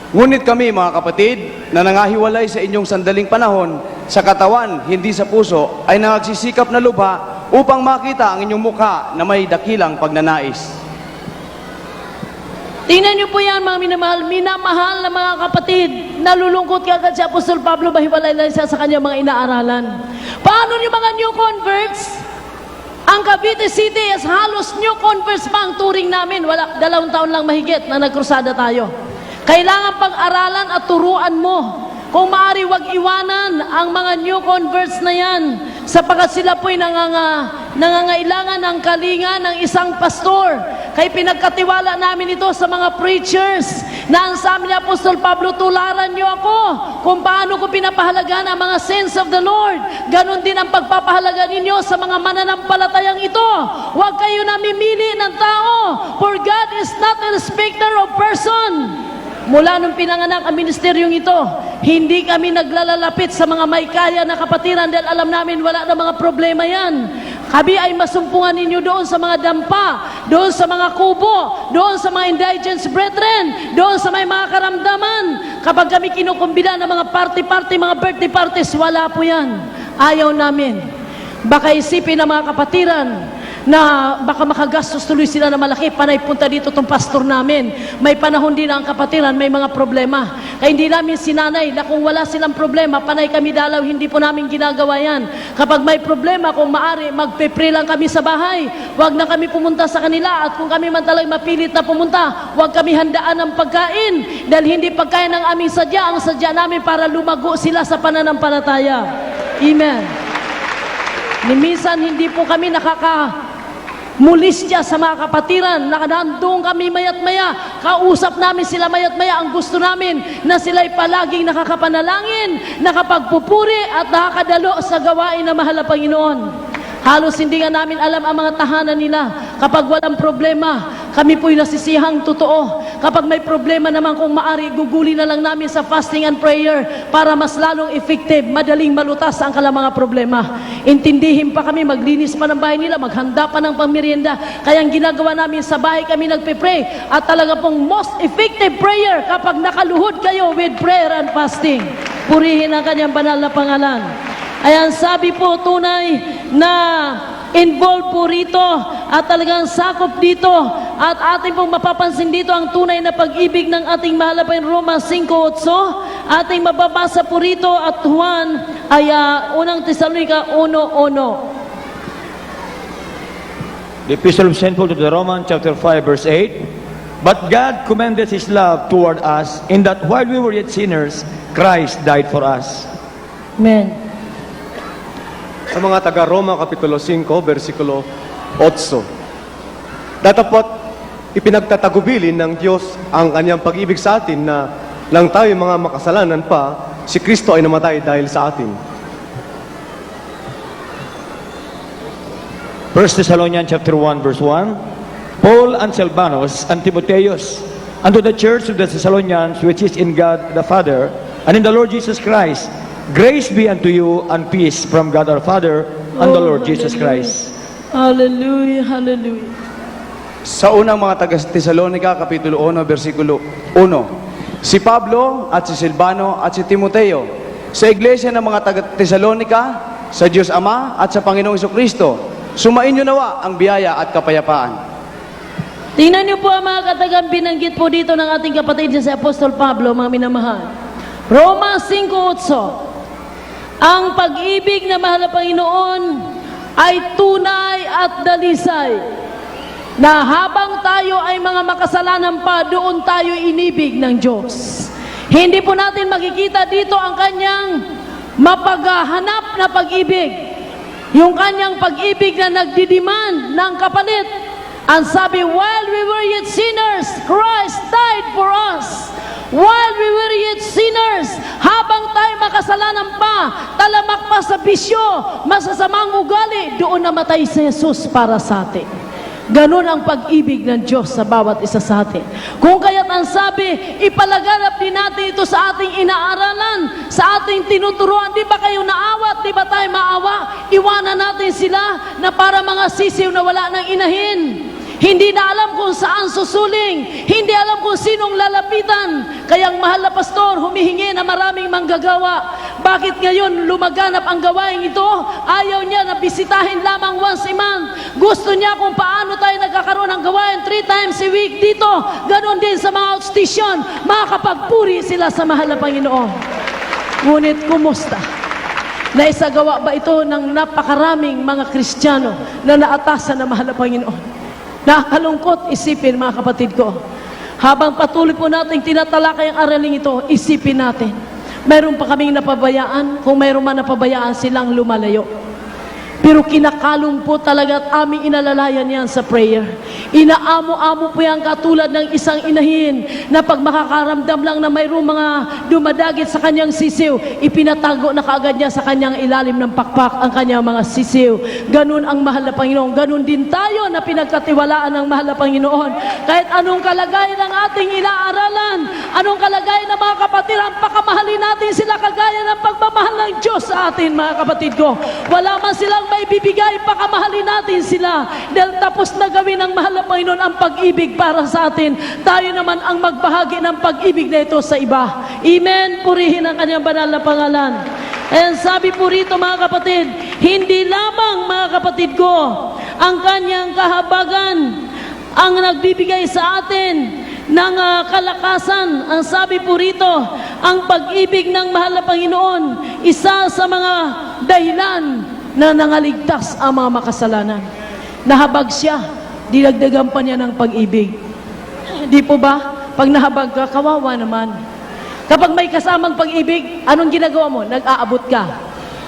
Ngunit kami, mga kapatid, na nangahiwalay sa inyong sandaling panahon, sa katawan, hindi sa puso, ay nagsisikap na lubha upang makita ang inyong mukha na may dakilang pagnanais. Tingnan niyo po yan, mga minamahal na mga kapatid. Nalulungkot kagad si Apostol Pablo, mahiwalay lang siya sa kanyang mga inaaralan. Paano niyo mga new converts? Ang Cavite City is halos new converts pa ang turing namin. 2 taon lang mahigit na nagkrusada tayo. Kailangan pag-aralan at turuan mo. Kung maaari, wag iwanan ang mga new converts na yan, sapagkat sila po'y nangangailangan ng kalinga ng isang pastor. Kaya pinagkatiwala namin ito sa mga preachers na ang sabi ni Apostol Pablo, tularan niyo ako kung paano ko pinapahalagaan ang mga saints of the Lord. Ganon din ang pagpapahalaga ninyo sa mga mananampalatayang ito. Huwag kayo namimili ng tao, for God is not a respecter of person. Mula nung pinanganak ang ministeryong ito, hindi kami naglalalapit sa mga may kaya na kapatiran dahil alam namin wala na mga problema yan. Kami ay masumpungan ninyo doon sa mga dampa, doon sa mga kubo, doon sa mga indigent brethren, doon sa may mga karamdaman. Kapag kami kinukumbina ng mga party-party, mga birthday parties, wala po yan. Ayaw namin. Baka isipin ng mga kapatiran na baka makagastos tuloy sila na malaki, panay punta dito tong pastor namin. May panahon din ang kapatiran, may mga problema. Kaya hindi namin sinanay na kung wala silang problema, panay kami dalaw, hindi po namin ginagawa yan. Kapag may problema, kung maari, magpe-pray lang kami sa bahay. Huwag na kami pumunta sa kanila, at kung kami man talagang mapilit na pumunta, huwag kami handaan ng pagkain, dahil hindi pagkain ng aming sadya, ang sadya namin para lumago sila sa pananampalataya. Amen. Minsan hindi po kami mulisya sa mga kapatiran, nakadandong kami mayat-maya, kausap namin sila mayat-maya. Ang gusto namin na sila'y palaging nakakapanalangin, nakapagpupuri at nakakadalo sa gawain na mahal na Panginoon. Halos hindi nga namin alam ang mga tahanan nila. Kapag walang problema, kami po'y nasisihang totoo. Kapag may problema naman, kung maari, guguli na lang namin sa fasting and prayer para mas lalong effective, madaling malutas ang kanilang mga problema. Intindihin pa kami, maglinis pa ng bahay nila, maghanda pa ng pangmerienda. Kaya ang ginagawa namin, sa bahay kami nagpe-pray. At talaga pong most effective prayer kapag nakaluhod kayo with prayer and fasting. Purihin ang kanyang banal na pangalan. Ayan, sabi po, tunay na involved po rito at talagang sakop dito, at ating pong mapapansin dito ang tunay na pag-ibig ng ating mahal na Panginoon. Roma 5:8 ating mababasa po rito, at Juan ay unang Tesalonica 1:1. The Epistle of St. Paul to the Romans, chapter 5, verse 8. But God commended His love toward us, in that while we were yet sinners, Christ died for us. Amen. Sa mga taga-Roma, Kapitulo 5, versikulo 8. Datapot, ipinagtatagubilin ng Diyos ang kanyang pag-ibig sa atin na lang tayo mga makasalanan pa, si Kristo ay namatay dahil sa atin. 1 Thessalonians chapter 1, verse 1. Paul and Silvanus and Timotheus unto the church of the Thessalonians, which is in God the Father, and in the Lord Jesus Christ. Grace be unto you and peace from God our Father and the Lord Jesus Christ. Hallelujah, hallelujah. Sa unang mga taga-Tesalonika, Kapitulo 1, versikulo 1. Si Pablo at si Silvano at si Timoteo, sa iglesia ng mga taga-Tesalonika, sa Diyos Ama at sa Panginoong Jesucristo, sumainyo nawa ang biyaya at kapayapaan. Tingnan niyo po ang mga katagang binanggit po dito ng ating kapatid si Apostol Pablo, mga minamahal. Roma 5:8. Ang pag-ibig na mahal na Panginoon ay tunay at dalisay, na habang tayo ay mga makasalanan pa, doon tayo inibig ng Diyos. Hindi po natin makikita dito ang kanyang mapaghahanap na pag-ibig. Yung kanyang pag-ibig na nagdidiman ng kapalit. Ang sabi, while we were yet sinners, Christ died for us. While we were yet sinners, habang tayo makasalanan pa, talamak pa sa bisyo, masasamang ugali, doon namatay si Jesus para sa atin. Ganon ang pag-ibig ng Diyos sa bawat isa sa atin. Kung kaya't ang sabi, ipalaganap din natin ito sa ating inaaralan, sa ating tinuturuan. Di ba kayo naawat? Di ba tayo maawa? Iwanan natin sila na para mga sisiw na wala ng inahin. Hindi na alam kung saan susuling. Hindi alam kung sinong lalapitan. Kaya ang mahal na pastor, humihingi na maraming manggagawa. Bakit ngayon lumaganap ang gawain ito? Ayaw niya na bisitahin lamang once a month. Gusto niya kung paano tayo nagkakaroon ng gawain 3 times a week dito. Ganon din sa mga outstation. Makakapagpuri sila sa mahal na Panginoon. Ngunit kumusta? Naisagawa ba ito ng napakaraming mga Kristiyano na naatasan na mahal na Panginoon? Nakakalungkot isipin, mga kapatid ko. Habang patuloy po natin tinatalakay ang araling ito, isipin natin. Mayroon pa kaming napabayaan, kung mayroon man napabayaan silang lumalayo. Pero kinakalong po talaga at aming inalalayan yan sa prayer. Inaamo-amo po yan katulad ng isang inahin na pag makakaramdam lang na mayroong mga dumadagit sa kanyang sisiw, ipinatago na kaagad niya sa kanyang ilalim ng pakpak ang kanyang mga sisiw. Ganun ang mahal na Panginoon. Ganun din tayo na pinagkatiwalaan ng mahal na Panginoon. Kahit anong kalagayan ng ating inaaralan, anong kalagayan ng mga kapatid, ang pakamahalin natin sila kagaya ng pagmamahal ng Diyos sa atin, mga kapatid ko. Wala man silang may bibigay, pakamahalin natin sila. Dahil tapos na gawin ng mahal na Panginoon ang pag-ibig para sa atin. Tayo naman ang magbahagi ng pag-ibig na ito sa iba. Amen. Purihin ang kanyang banal na pangalan. And sabi po rito, mga kapatid, hindi lamang, mga kapatid ko, ang kanyang kahabagan ang nagbibigay sa atin ng kalakasan. Ang sabi po rito, ang pag-ibig ng mahal na Panginoon, isa sa mga dahilan na nangaligtas ang mga makasalanan. Nahabag siya, dinagdagan pa niya ng pag-ibig. Di po ba? Pag nahabag ka, kawawa naman. Kapag may kasamang pag-ibig, anong ginagawa mo? Nag-aabot ka.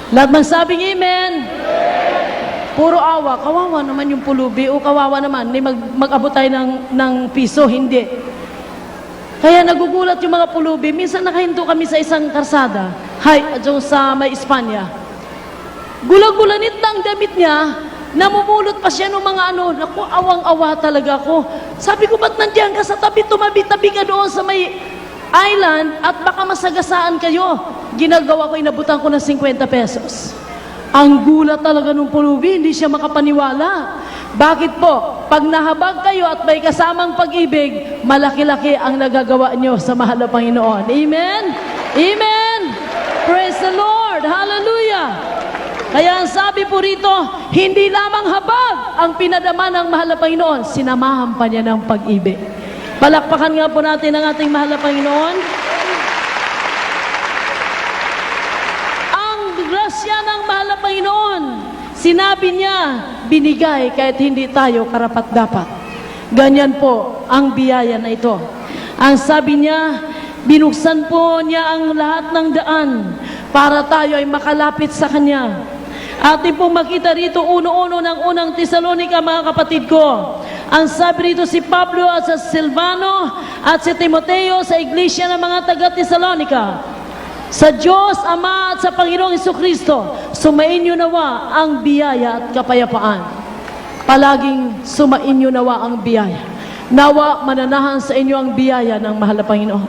Lahat ng sabing amen. Puro awa, kawawa naman yung pulubi o kawawa naman, mag-abot tayo ng piso, hindi. Kaya nagugulat yung mga pulubi. Minsan nakahinto kami sa isang karsada, sa may Espanya. Gulang-gulanit na ang damit niya, namumulot pa siya ng mga naku, awang-awa talaga ako. Sabi ko, ba't nandiyan ka sa tabi, tumabi-tabi ka doon sa may island at baka masagasaan kayo. Ginagawa ko, inabutan ko ng 50 pesos. Ang gulat talaga ng pulubi, hindi siya makapaniwala. Bakit po? Pag nahabag kayo at may kasamang pag-ibig, malaki-laki ang nagagawa nyo sa mahal na Panginoon. Amen? Amen! Praise the Lord! Hallelujah! Kaya ang sabi po rito, hindi lamang habag ang pinadama ng mahal na Panginoon, sinamahan pa niya ng pag-ibig. Palakpakan nga po natin ang ating mahal na Panginoon. Ang grasya ng mahal na Panginoon, sinabi niya, binigay kahit hindi tayo karapat-dapat. Ganyan po ang biyaya na ito. Ang sabi niya, binuksan po niya ang lahat ng daan para tayo ay makalapit sa Kanya. Atin pong makita rito, uno-uno ng unang Tesalonika, mga kapatid ko. Ang sabi rito si Pablo at sa Silvano at si Timoteo sa iglesia ng mga taga-Tesalonika. Sa Diyos, Ama at sa Panginoong Jesucristo, sumainyo nawa ang biyaya at kapayapaan. Palaging sumainyo nawa ang biyaya. Nawa mananahan sa inyo ang biyaya ng mahal na Panginoon.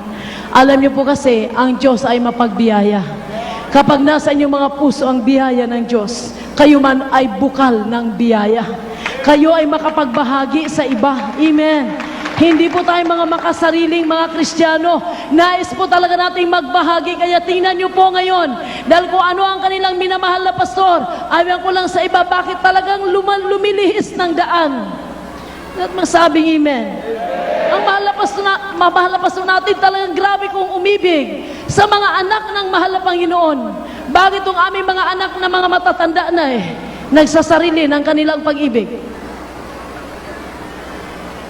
Alam niyo po kasi, ang Diyos ay mapagbiyaya. Kapag nasa inyong mga puso ang biyaya ng Diyos, kayo man ay bukal ng biyaya. Kayo ay makapagbahagi sa iba. Amen. Hindi po tayo mga makasariling mga Kristiyano. Nais po talaga nating magbahagi. Kaya tingnan niyo po ngayon, dahil kung ano ang kanilang minamahal na pastor, ayaw ko lang sa iba, bakit talagang lumilihis ng daan. At masabing amen. Ang mahal na pastor natin talagang grabe kong umibig sa mga anak ng mahal na Panginoon. Bakit itong aming mga anak na mga matatanda na nagsasarili ng kanilang pag-ibig?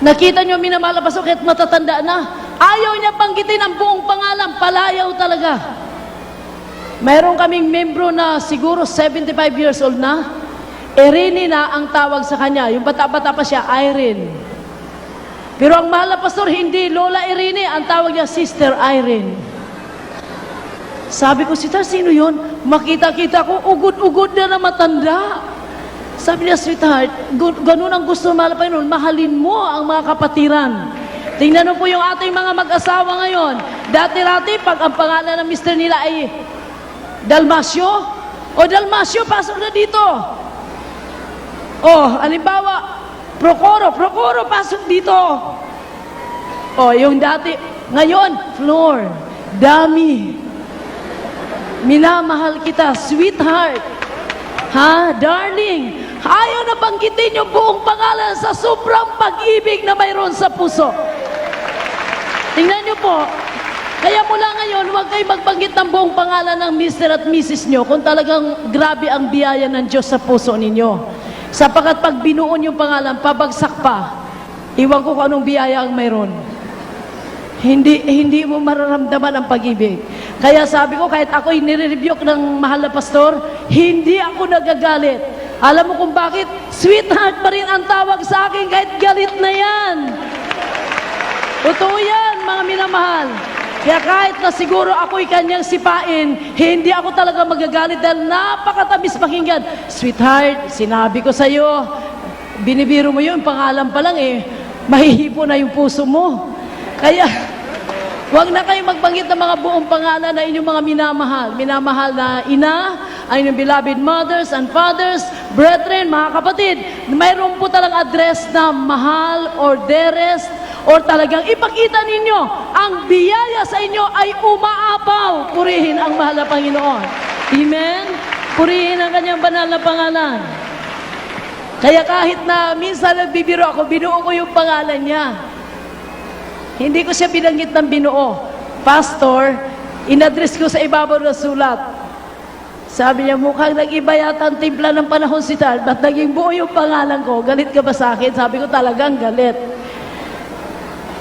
Nakita niyo minamahal na pastor kahit matatanda na, ayaw niya banggitin ang buong pangalan, palayaw talaga. Mayroon kaming membro na siguro 75 years old na, Irene na ang tawag sa kanya. Yung bata-bata pa siya, Irene. Pero ang mahal na pastor, hindi Lola Irene, ang tawag niya Sister Irene. Sabi ko, Sister, sino yun? Makita-kita ko, ugod-ugod na matanda. Sabi niya, sweetheart, ganun ang gusto ng mahal na Panginoon, mahalin mo ang mga kapatiran. Tingnan mo po yung ating mga mag-asawa ngayon. Dati-rati, pag ang pangalan ng mister nila ay Dalmasio, o Dalmasio, pasok na dito. Oh, halimbawa, Procoro, pasok dito. Oh, yung dati, ngayon, Flor, Dami, minamahal kita, sweetheart, ha, darling, ayaw na banggitin yung buong pangalan sa sobrang pag-ibig na mayroon sa puso. Tingnan niyo po, kaya mula ngayon, huwag kayo magbanggit ng buong pangalan ng Mr. at Mrs. nyo kung talagang grabe ang biyaya ng Diyos sa puso ninyo. Sapagkat pag binuon yung pangalan, pabagsak pa, iwan ko kung anong biyaya ang mayroon. Hindi mo mararamdaman ang pag-ibig. Kaya sabi ko, kahit ako'y nire-rebuke ng mahal na pastor, hindi ako nagagalit. Alam mo kung bakit? Sweetheart pa rin ang tawag sa akin kahit galit na yan. Totoo yan, mga minamahal. Kaya kahit na siguro ako'y kanyang sipain, hindi ako talaga magagalit dahil napakatamis pakinggan. Sweetheart, sinabi ko sa'yo, binibiro mo yun, pangalan pa lang mahihipo na yung puso mo. Kaya, huwag na kayong magbanggit ng mga buong pangalan na inyong mga minamahal. Minamahal na ina, ay inyong beloved mothers and fathers, brethren, mga kapatid. Mayroon po talang address na mahal or dearest, or talagang ipakita ninyo, ang biyaya sa inyo ay umaapaw. Purihin ang mahal na Panginoon. Amen? Purihin ang kanyang banal na pangalan. Kaya kahit na minsan nagbibiro ako, binuo ko yung pangalan niya. Hindi ko siya binanggit ng binuo. Pastor, inadres ko sa ibabaw ng sulat. Sabi niya, mukhang nag-iba yata ang timpla ng panahon si Tal. Ba't naging buo yung pangalan ko? Galit ka ba sa akin? Sabi ko, talagang galit.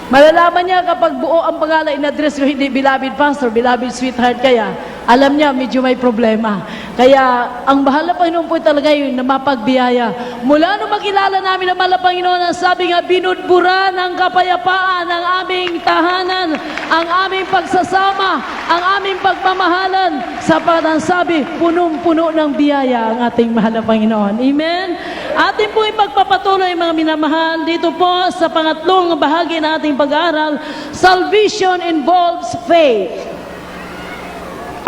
Malalaman niya kapag buo ang pangalan, in-address ko, hindi beloved pastor, beloved sweetheart, kaya alam niya medyo may problema. Kaya ang mahal na Panginoon po talaga yun na mapagbiyaya. Mula nung makilala namin ang mahal na Panginoon, ang sabi nga, binudbura ng kapayapaan ang aming tahanan, ang aming pagsasama, ang aming pagmamahalan. Sapat ang sabi, punong-puno ng biyaya ang ating mahal na Panginoon. Amen? Atin po ipagpapatuloy mga minamahal dito po sa pangatlong bahagi ng ating pag-aaral, salvation involves faith.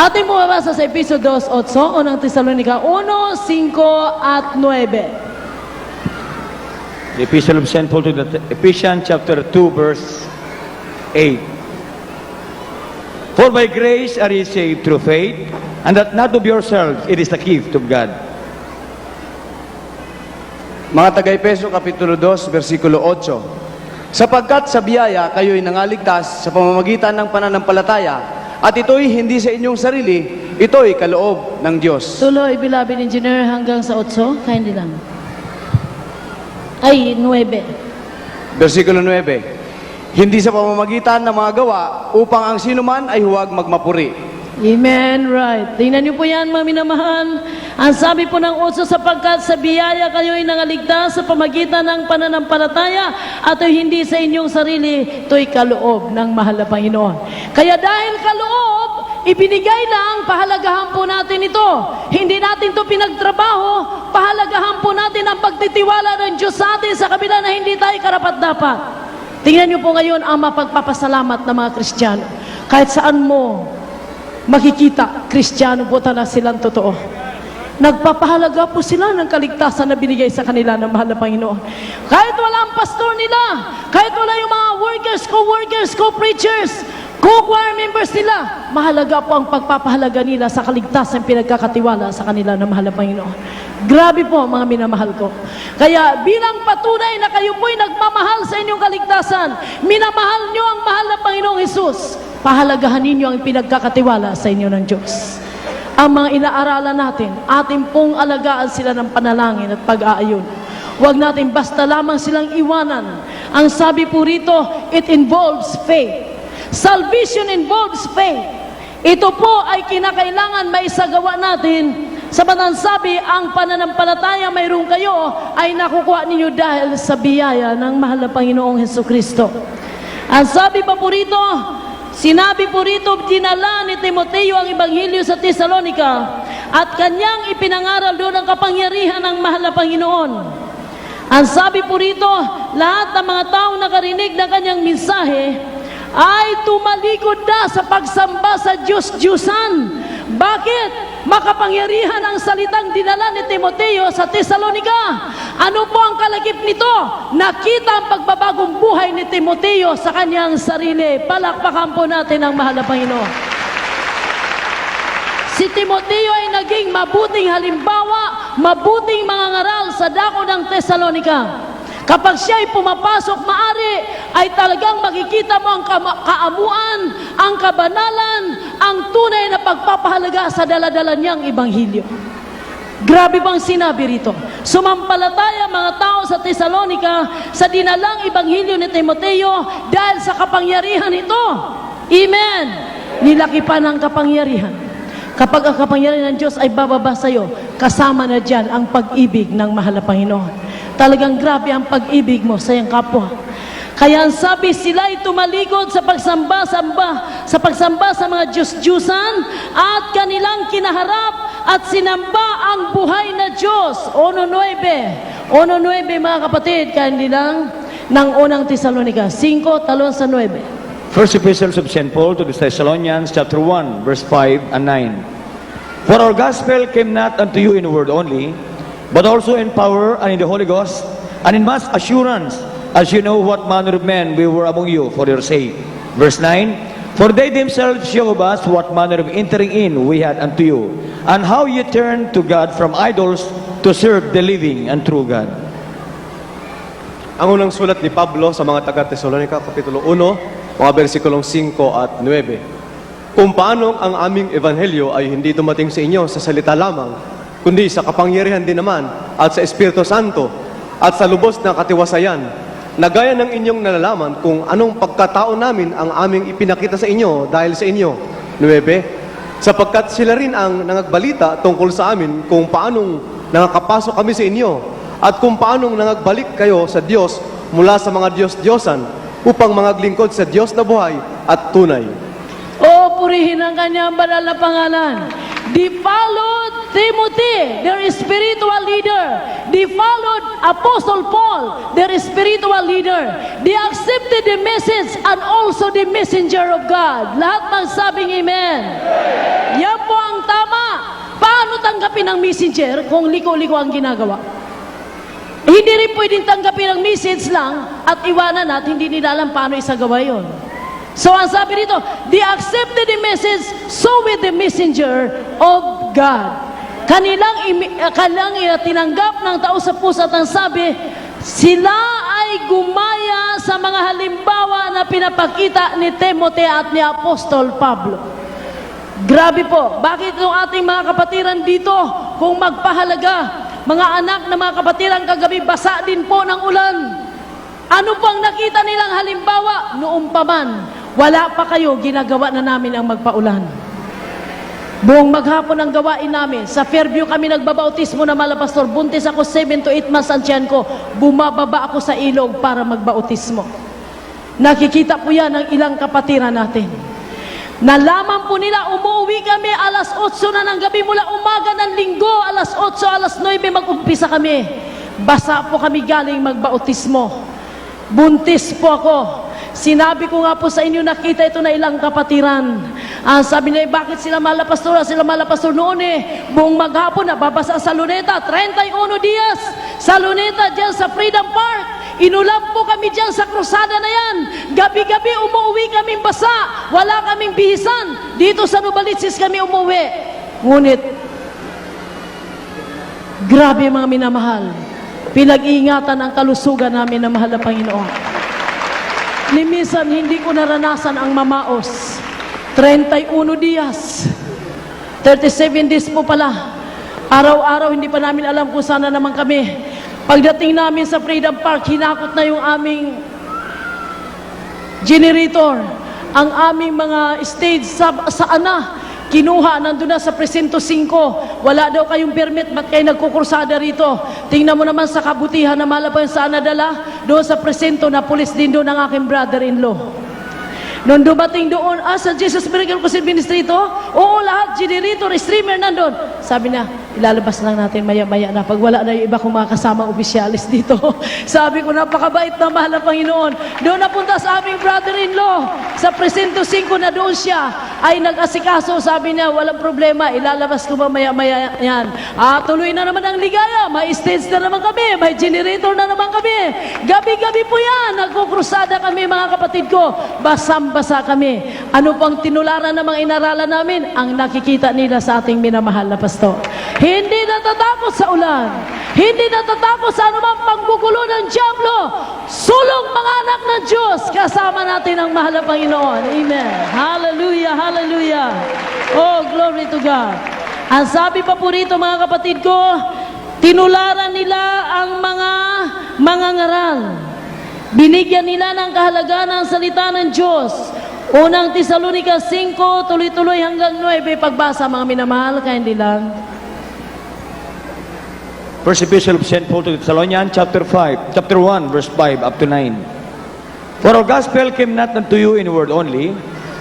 Ating bumabasa sa Episo 2:8, unang Tesalonica 1:5 at 9. The Epistle of St. Paul to the Ephesians chapter 2 verse 8. For by grace are ye saved through faith, and that not of yourselves, it is the gift of God. Mga taga-Efeso Kapitulo 2, versikulo 8. Sapagkat sa biyaya kayo'y nangaligtas sa pamamagitan ng pananampalataya, at ito'y hindi sa inyong sarili, ito'y kaloob ng Diyos. Tuloy, beloved engineer, hanggang sa 8, kaya hindi lang. Ay, 9. Versikulo 9. Hindi sa pamamagitan ng mga gawa, upang ang sinuman ay huwag magmapuri. Amen, right. Tingnan niyo po yan, mga minamahal. Ang sabi po ng 8, sapagkat sa biyaya kayo'y nangaligtas sa pamagitan ng pananampalataya at hindi sa inyong sarili, ito'y kaloob ng mahal na Panginoon. Kaya dahil kaloob, ibinigay lang, pahalagahan po natin ito. Hindi natin ito pinagtrabaho, pahalagahan po natin ang pagtitiwala ng Diyos sa atin sa kabila na hindi tayo karapat-dapat. Tingnan niyo po ngayon ang mapagpapasalamat ng mga Kristiyano. Kahit saan mo makikita, Kristiyano po talaga silang totoo. Nagpapahalaga po sila ng kaligtasan na binigay sa kanila ng mahal na Panginoon. Kahit wala ang pastor nila, kahit wala yung mga workers, co-workers, co-preachers, co-choir members nila, mahalaga po ang pagpapahalaga nila sa kaligtasan pinagkakatiwala sa kanila ng mahal na Panginoon. Grabe po mga minamahal ko. Kaya bilang patunay na kayo po'y nagmamahal sa inyong kaligtasan, minamahal nyo ang mahal na Panginoong Hesus, pahalagahan ninyo ang pinagkakatiwala sa inyo ng Diyos. Ang mga inaaralan natin, ating pong alagaan sila ng panalangin at pag-aayon. Huwag natin basta lamang silang iwanan. Ang sabi po rito, it involves faith. Salvation involves faith. Ito po ay kinakailangan maisagawa natin. Samantalang sabi, ang pananampalataya mayroon kayo ay nakukuha ninyo dahil sa biyaya ng mahal na Panginoong Hesukristo. Ang sabi pa po rito, sinabi po rito, dinala ni Timoteo ang Ebanghelyo sa Tesalonica at kanyang ipinangaral doon ang kapangyarihan ng mahal na Panginoon. Ang sabi po rito, lahat ng mga taong nakarinig ng kanyang mensahe ay tumalikod na sa pagsamba sa Diyos-Diyusan. Bakit? Makapangyarihan ang salitang dinala ni Timoteo sa Tesalonica. Ano po ang kalagip nito? Nakita ang pagbabagong buhay ni Timoteo sa kanyang sarili. Palakpakan po natin ang mahal na Panginoon. Si Timoteo ay naging mabuting halimbawa, mabuting mga ngaral sa dako ng Tesalonica. Kapag siya ay pumapasok, maari ay talagang makikita mo ang kaamuan, ang kabanalan, ang tunay na pagpapahalaga sa daladala niyang Ebanghelyo. Grabe bang sinabi rito? Sumampalataya mga tao sa Tesalonica sa dinalang Ebanghelyo ni Timoteo dahil sa kapangyarihan ito. Amen! Nilaki pa ng kapangyarihan. Kapag ang kapangyarihan ng Diyos ay bababa sa iyo, kasama na dyan ang pag-ibig ng mahal na Panginoon. Talagang grabe ang pag-ibig mo sa iyong kapwa. Kaya ang sabi, sila ay tumalikod sa pagsamba sa mga Diyos-Diyusan at kanilang kinaharap at sinamba ang buhay na Diyos. 1:9 mga kapatid, kanilang ng unang Tesalonica 5, talon sa 9. First Epistle of St. Paul to the Thessalonians, chapter 1, verse 5 and 9. For our gospel came not unto you in word only, but also in power and in the Holy Ghost, and in much assurance, as you know what manner of men we were among you for your sake. Verse 9, for they themselves show us what manner of entering in we had unto you, and how ye turned to God from idols to serve the living and true God. Ang unang sulat ni Pablo sa mga taga-Tesalonica, Kapitulo 1, mga versikulong 5 at 9. Kung paano ang aming ebanghelyo ay hindi dumating sa inyo sa salita lamang, kundi sa kapangyarihan din naman at sa Espiritu Santo at sa lubos na katiwasayan, na gaya ng inyong nalalaman kung anong pagkatao namin ang aming ipinakita sa inyo dahil sa inyo. 9. Sapagkat sila rin ang nangagbalita tungkol sa amin kung paanong nakakapasok kami sa inyo at kung paanong nangagbalik kayo sa Diyos mula sa mga Diyos-Diyosan upang mangaglingkod sa Diyos na buhay at tunay. O, purihin ang kanyang banal na pangalan. They followed Timothy, their spiritual leader. They followed Apostle Paul, their spiritual leader. They accepted the message and also the messenger of God. Lahat magsabing amen. Yan po ang tama. Paano tanggapin ang messenger kung liko-liko ang ginagawa? Hindi rin pwedeng tanggapin ang message lang at iwanan at hindi nila alam paano isagawa yun. So ang sabi dito, they accepted the message, so with the messenger of God. Kanilang tinanggap ng tao sa puso at ang sabi, sila ay gumaya sa mga halimbawa na pinapakita ni Timothy at ni Apostol Pablo. Grabe po, bakit yung ating mga kapatiran dito, kung magpahalaga, mga anak na mga kapatiran kagabi, basa din po ng ulan. Ano pang nakita nilang halimbawa? Noong pa man, wala pa kayo, ginagawa na namin ang magpaulan. Buong maghapon ang gawain namin. Sa Fairview kami nagbabautismo na malapastor. Buntis ako 7 to 8 months ang tiyan ko. Bumababa ako sa ilog para magbautismo. Nakikita po yan ng ilang kapatiran natin. Nalaman po nila, umuwi kami alas 8 na ng gabi mula umaga ng linggo, alas 8, alas 9 mag-umpisa kami. Basa po kami galing magbautismo. buntis po ako. Sinabi ko nga po sa inyo, nakita ito na ilang kapatiran. Sabi nila, bakit sila malapastor? Sila malapastor noon buong maghapon, nababasa sa Luneta, 31 Dias, sa Luneta, dyan sa Freedom Park. Inulam po kami dyan sa krusada na yan. Gabi-gabi umuwi kaming basa. Wala kaming bihisan. Dito sa Nubalitsis kami umuwi. Ngunit, grabe mga minamahal. Pinag-iingatan ang kalusugan namin na mahal na Panginoon. Ni minsan, hindi ko naranasan ang mamaos. 31 Dias. 37 days po pala. Araw-araw, hindi pa namin alam kung sana naman kami. Pagdating namin sa Freedom Park, hinakot na yung aming generator. Ang aming mga stage saan na? Kinuha, nandun na sa Presinto 5. Wala daw kayong permit, ba't kayo nagkukursada rito? Tingnan mo naman sa kabutihan na malaban saan nadala. Doon sa Presinto, na pulis din doon ang aking brother-in-law. Nung dumating doon, sa Jesus Miracle Crusade Ministry ito, oo, lahat, generator, streamer nandun. Sabi na, ilalabas lang natin maya-maya na pag wala na yung iba kong mga kasamang opisyalis dito. Sabi ko, napakabait na mahal na Panginoon. Doon napunta sa aming brother-in-law, sa Presinto 5 na doon siya, ay nag-asikaso. Sabi niya, walang problema, ilalabas ko maya-maya yan. Tuloy na naman ang ligaya, may stage na naman kami, may generator na naman kami. Gabi-gabi po yan, nagkukrusada kami mga kapatid ko. Basang-basa kami. Ano pang tinularan ng mga inaralan namin? Ang nakikita nila sa ating minamahal na pastor. Hindi natatakot sa ulan. Hindi natatakot sa anumang panggugulo ng Diablo. Sulong mga anak ng Diyos. Kasama natin ang mahal na Panginoon. Amen. Hallelujah, hallelujah. Oh, glory to God. Ang sabi pa po rito mga kapatid ko, tinularan nila ang mga ngaral. Binigyan nila ng kahalagaan ng salita ng Diyos. Unang Tesalonica 5, tuloy-tuloy hanggang 9. Pagbasa mga minamahal, kaya hindi lang. First Epistle of St. Paul to the Thessalonians, chapter 1, verse 5 up to 9. For our gospel came not unto you in word only,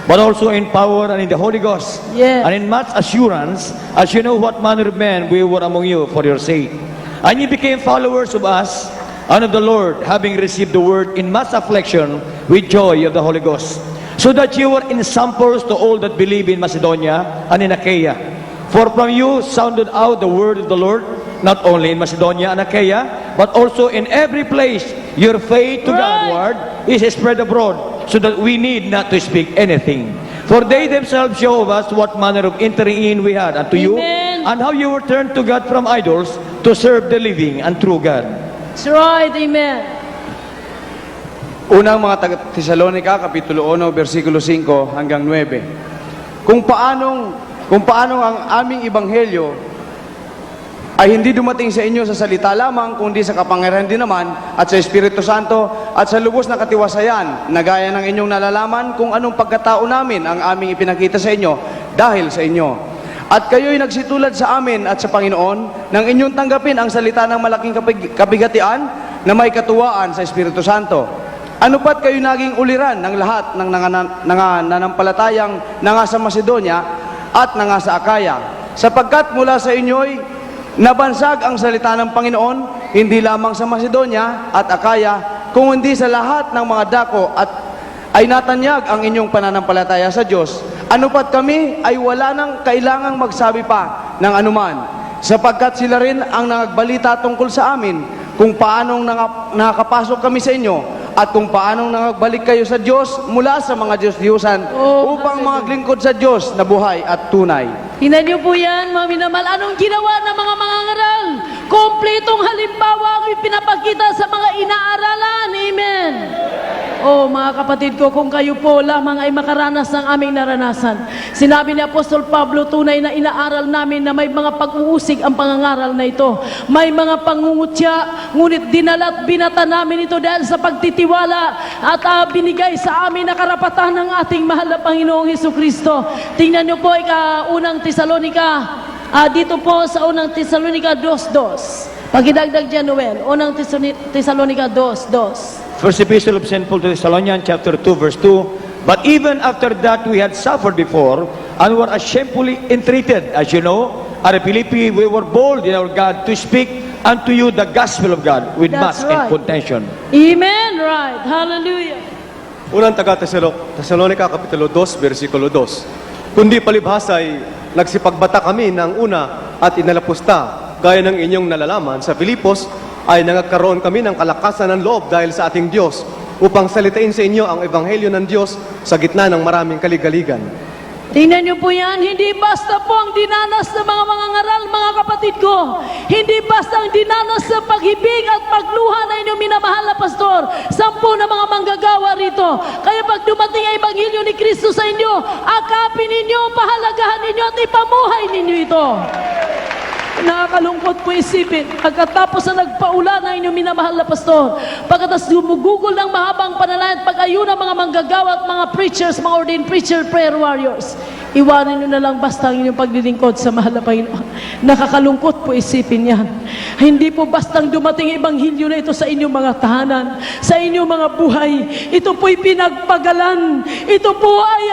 but also in power and in the Holy Ghost, Yes. and in much assurance, as you know what manner of men we were among you for your sake. And ye became followers of us and of the Lord, having received the word in much affliction with joy of the Holy Ghost, so that you were ensamples to all that believe in Macedonia and in Achaia. For from you sounded out the word of the Lord, not only in Macedonia and Achaia, but also in every place. Your faith to Godward is spread abroad, so that we need not to speak anything. For they themselves show of us what manner of entering in we had unto you, Amen. and how you were turned to God from idols to serve the living and true God. That's right, amen. Unang mga taga-Tesalonica, Kapitulo 1, versikulo 5 hanggang 9. Kung paano ang aming ebanghelyo ay hindi dumating sa inyo sa salita lamang, kundi sa kapangyarihan din naman at sa Espiritu Santo at sa lubos na katiwasayan, na gaya ng inyong nalalaman kung anong pagkatao namin ang aming ipinakita sa inyo dahil sa inyo. At kayo'y nagsitulad sa amin at sa Panginoon nang inyong tanggapin ang salita ng malaking kabigatian na may katuwaan sa Espiritu Santo. Ano pat kayo naging uliran ng lahat ng nanampalatayang nanga sa Macedonia at nanga sa Akaya, sapagkat mula sa inyo'y nabansag ang salita ng Panginoon, hindi lamang sa Macedonia at Akaya, kung hindi sa lahat ng mga dako, at ay natanyag ang inyong pananampalataya sa Diyos. Ano pat kami ay wala nang kailangang magsabi pa ng anuman, sapagkat sila rin ang nagbalita tungkol sa amin kung paanong nakakapasok kami sa inyo at kung paanong nagbalik kayo sa Diyos mula sa mga Diyos-Diyusan upang mga lingkod sa Diyos na buhay at tunay. Tingnan niyo po yan, mga minamahal. Anong ginawa ng mga mangangaral? Kompletong halimbawa ang ipinapakita sa mga inaaralan. Amen. Oh, mga kapatid ko, kung kayo po lamang ay makaranas ng aming naranasan. Sinabi ni Apostol Pablo, tunay na inaaral namin na may mga pag-uusig ang pangangaral na ito. May mga pangungutya, ngunit dinala't binata namin ito dahil sa pagtitiwala at binigay sa amin na karapatan ng ating mahal na Panginoong Hesukristo. Tingnan niyo po, unang Tesalonica, dito po sa unang Tesalonica 2:2. Pagidagdag dyan, Noel, unang Tesalonica 2:2. First Epistle of St. Paul to the Thessalonians, chapter 2, verse 2. But even after that we had suffered before, and were shamefully entreated, as you know, at Philippi we were bold in our God to speak unto you the gospel of God with That's mass and right. contention. Amen. Right. Hallelujah. Unang taga Tesalonica, Kapitulo 2, versikulo 2. Kundi palibhas ay nagsipagbata kami ng una at inalapusta, gaya ng inyong nalalaman sa Filipos, ay nagkaroon kami ng kalakasan ng loob dahil sa ating Diyos, upang salitain sa inyo ang ebanghelyo ng Diyos sa gitna ng maraming kaligaligan. Tingnan niyo po yan, hindi basta po ang dinanas ng mga mangangaral, mga kapatid ko. Hindi basta ang dinanas sa paghibig at pagluha na inyong minamahal na pastor. 10 na mga manggagawa rito. Kaya pag dumating ang ebanghelyo ni Kristo sa inyo, akapin ninyo, pahalagahan ninyo at ipamuhay ninyo ito. Nakakalungkot po isipin, pagkatapos na nagpaula ng inyong minamahal na pastor, pagkatapos gumugugol ng mahabang panalangin at pag-ayun ng mga manggagawa at mga preachers, mga ordained preacher, prayer warriors, iwanan nyo na lang basta ang inyong paglilingkod sa mahal na Panginoon. Nakakalungkot po isipin yan. Hindi po bastang dumating ang ebanghelyo na ito sa inyong mga tahanan, sa inyong mga buhay. Ito po'y pinagpagalan. Ito po ay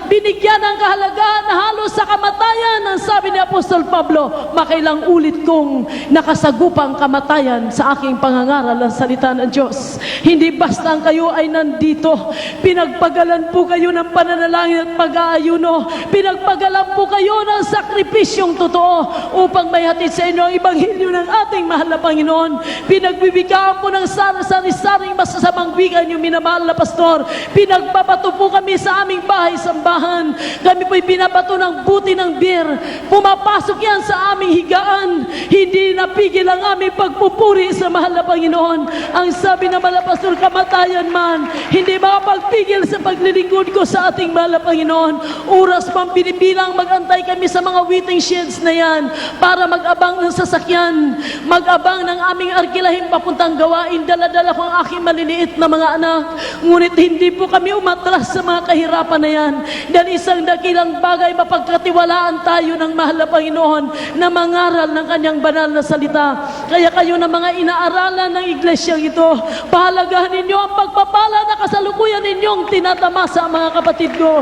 binigyan ng kahalagaan na halos sa kamatayan. Ang sabi ni Apostol Pablo, makailang ulit kong nakasagupang kamatayan sa aking pangangaral ng salita ng Diyos. Hindi basta ang kayo ay nandito. Pinagpagalan po kayo ng pananalangin at pag-aayuno. Pinagpagalan po kayo ng sakripisyong totoo upang may hatid sa inyo ang ebanghelyo ng ating mahal na Panginoon. Pinagbibigyan po ng sari-saring masasamang bigan yung minamahal na pastor. Pinagpapato po kami sa aming bahay-sambahan. Kami po'y pinabato ng buti ng beer. Pumapasok yan sa aming higaan. Hindi napigil ang aming pagpupuri sa mahal na Panginoon. Ang sabi ng mahal na pastor, kamatayan man, hindi makapagpigil sa paglilingkod ko sa ating mahal na Panginoon. Oras pang binibilang, mag-antay kami sa mga waiting sheds na yan para mag-abang ng sasakyan, mag-abang ng aming arkilahing papuntang gawain. Dala-dala ko ang aking maliliit na mga anak. Ngunit hindi po kami umatras sa mga kahirapan na yan. Dahil isang dakilang bagay, mapagkatiwalaan tayo ng mahal na Panginoon na mangaral ng kanyang banal na salita. Kaya kayo na mga inaaralan ng iglesyang ito, pahalagahan ninyo ang pagpapala na kasalukuyan ninyong tinatamasa, mga kapatid ko.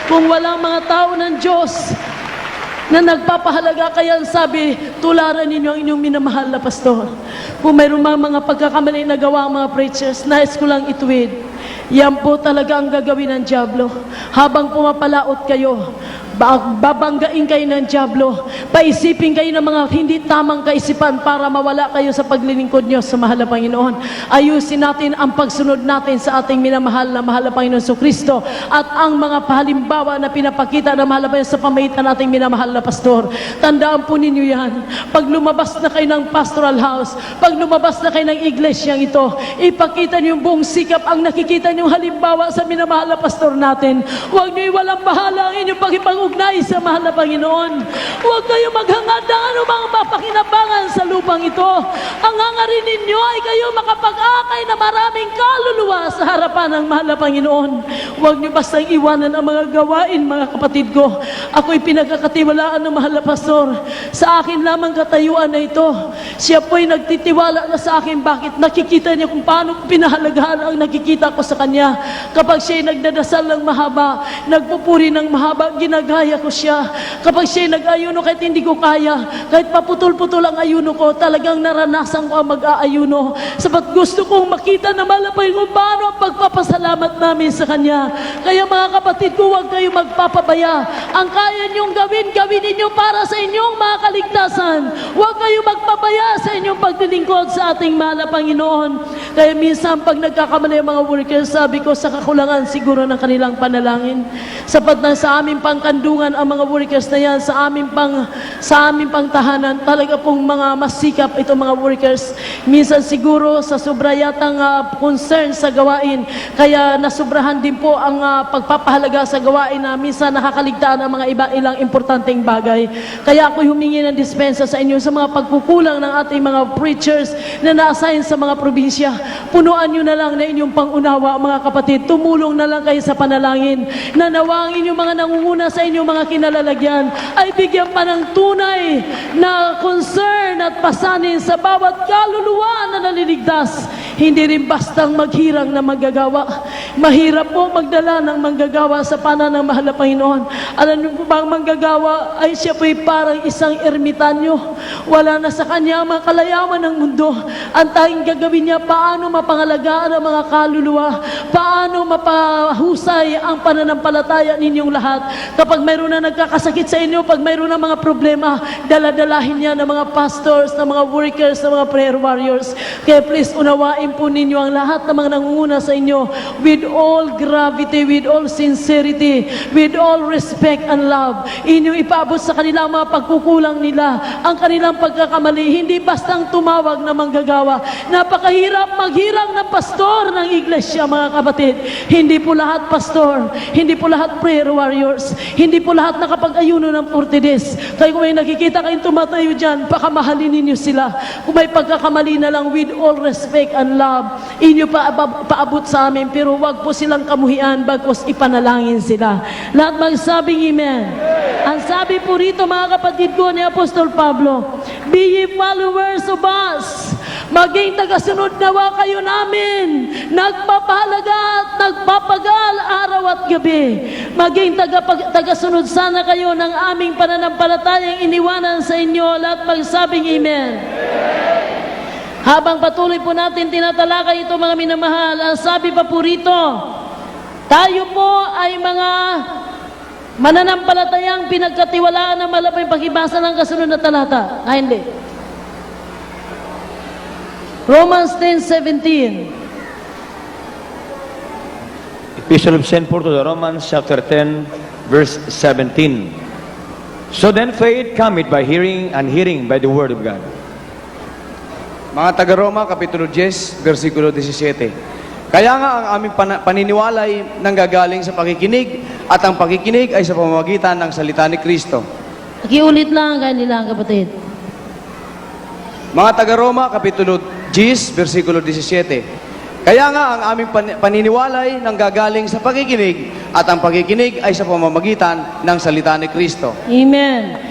Kung walang mga tao ng Diyos na nagpapahalaga, kaya sabi, tularan ninyo ang inyong minamahal na pastor. Kung mayroong mga pagkakamali na gawa ang mga preachers, nais ko lang ituwid. Yan po talaga ang gagawin ng dyablo. Habang pumapalaot kayo, babanggain kayo ng dyablo. Paisipin kayo ng mga hindi tamang kaisipan para mawala kayo sa paglilingkod nyo sa mahal na Panginoon. Ayusin natin ang pagsunod natin sa ating minamahal na mahal na Panginoon sa Kristo at ang mga pahalimbawa na pinapakita ng mahal na Panginoon sa pamagitan nating minamahal na pastor. Tandaan po ninyo yan. Pag lumabas na kayo ng pastoral house, pag lumabas na kayo ng iglesyang ito, ipakita niyo yung buong sikap ang nakikita niyong halimbawa sa minamahal na pastor natin. Huwag niyo iwalang bahala ang inyong pag-ipangugnay sa mahal na Panginoon. Huwag kayo maghangad ng anumang mapakinabangan sa lupang ito. Ang hangarin ninyo ay kayo makapag-akay na maraming kaluluwa sa harapan ng mahal na Panginoon. Huwag niyo bastang iwanan ang mga gawain, mga kapatid ko. Ako'y pinagkakatiwalaan ng mahal na pastor. Sa akin lamang katayuan na ito. Siya po'y nagtitiwala na sa akin. Bakit? Nakikita niya kung paano pinahalagahan ang nakikita ko sa kanya. Kapag siya'y nagdadasal ng mahaba, nagpupuri ng mahaba, ginagaya ko siya. Kapag siya'y nag-ayuno kahit hindi ko kaya, kahit paputol-putol ang ayuno ko, talagang naranasan ko ang mag-aayuno. Sapat gusto kong makita na malapay kung paano ang pagpapasalamat namin sa kanya. Kaya mga kapatid ko, huwag kayo magpapabaya. Ang kaya niyong gawin, gawin ninyo para sa inyong mga kaligtasan. Huwag kayo magpabaya sa inyong paglilingkod sa ating mahal na Panginoon. Kaya minsan pag nagkakamali ang mga workers, sabi ko sa kakulangan siguro ng kanilang panalangin. Sapat na sa aming pangkandungan ang mga workers na yan, sa aming pang tahanan, talaga pong mga masikap itong mga workers. Minsan siguro sa sobra yatang concern sa gawain, kaya nasubrahan din po ang pagpapahalaga sa gawain na minsan nakakaligtaan ang mga ilang importanteng bagay. Kaya ako humingi ng dispensa sa inyo sa mga pagkukulang ng ating mga preachers na na-assign sa mga probinsya. Punuan nyo na lang na inyong pangunawa, mga kapatid. Tumulong na lang kayo sa panalangin. Nanawa ang inyong mga nangunguna sa inyong mga kinalalagyan ay bigyan pa ng tunay na concern at pasanin sa bawat kaluluwa na naliligtas. Hindi rin bastang maghirang na magagawa. Mahirap po magdala ng manggagawa sa pananamahal na Panginoon. Alam niyo po ba, ang manggagawa ay siya po'y parang isang ermitanyo. Wala na sa kanya ang mga kalayawan ng mundo. Ang tanging gagawin niya, paano mapangalagaan ang mga kaluluwa, paano mapahusay ang pananampalataya ninyong lahat. Kapag mayroon na nagkakasakit sa inyo, pag mayroon na mga problema, daladalahin niya ng mga pastors, ng mga workers, ng mga prayer warriors. Kaya please, unawain po ninyo ang lahat ng mga nangunguna sa inyo with all gravity, with all sincerity, with all respect and love. Inyong ipaabot sa kanila ang mga pagkukulang nila, ang kanilang pagkakamali, hindi bastang tumawag na manggagawa. Napakahirap maghirang ng pastor ng iglesia, mga kapatid. Hindi po lahat pastor, hindi po lahat prayer warriors, hindi po lahat nakapag-ayuno ng 40 days. Kaya kung may nakikita kayong tumatayo dyan, pakamahalin ninyo sila. Kung may pagkakamali na lang, with all respect and love, inyo paabot sa amin, pero wag po silang kamuhian, bagkos ipanalangin sila. Lahat magsabing amen. Ang sabi po rito, mga kapatid ko, ni Apostol Pablo, be ye followers of us. Maging tagasunod nawa kayo namin, nagpapahalaga at nagpapagal araw at gabi. Maging tagasunod sana kayo ng aming pananampalatayang iniwanan sa inyo. Lahat magsabing amen. Habang patuloy po natin tinatalakay ito, mga minamahal, ang sabi pa po rito, tayo po ay mga mananampalatayang pinagkatiwalaan ng malapay pakibasa ng kasunod na talata. Hindi. Romans 10:17. Epistle of St. Paul to the Romans, chapter 10, verse 17. So then faith cometh by hearing, and hearing by the word of God. Mga taga-Roma, Kapitulo 10, versikulo 17. Kaya nga ang aming paniniwala ay nanggagaling sa pakikinig, at ang pakikinig ay sa pamamagitan ng salita ni Kristo. Pakiulit lang kanila, kapatid. Mga taga-Roma, Kapitulo 10, versikulo 17. Kaya nga ang aming paniniwala ay nanggagaling sa pakikinig, at ang pakikinig ay sa pamamagitan ng salita ni Kristo. Amen.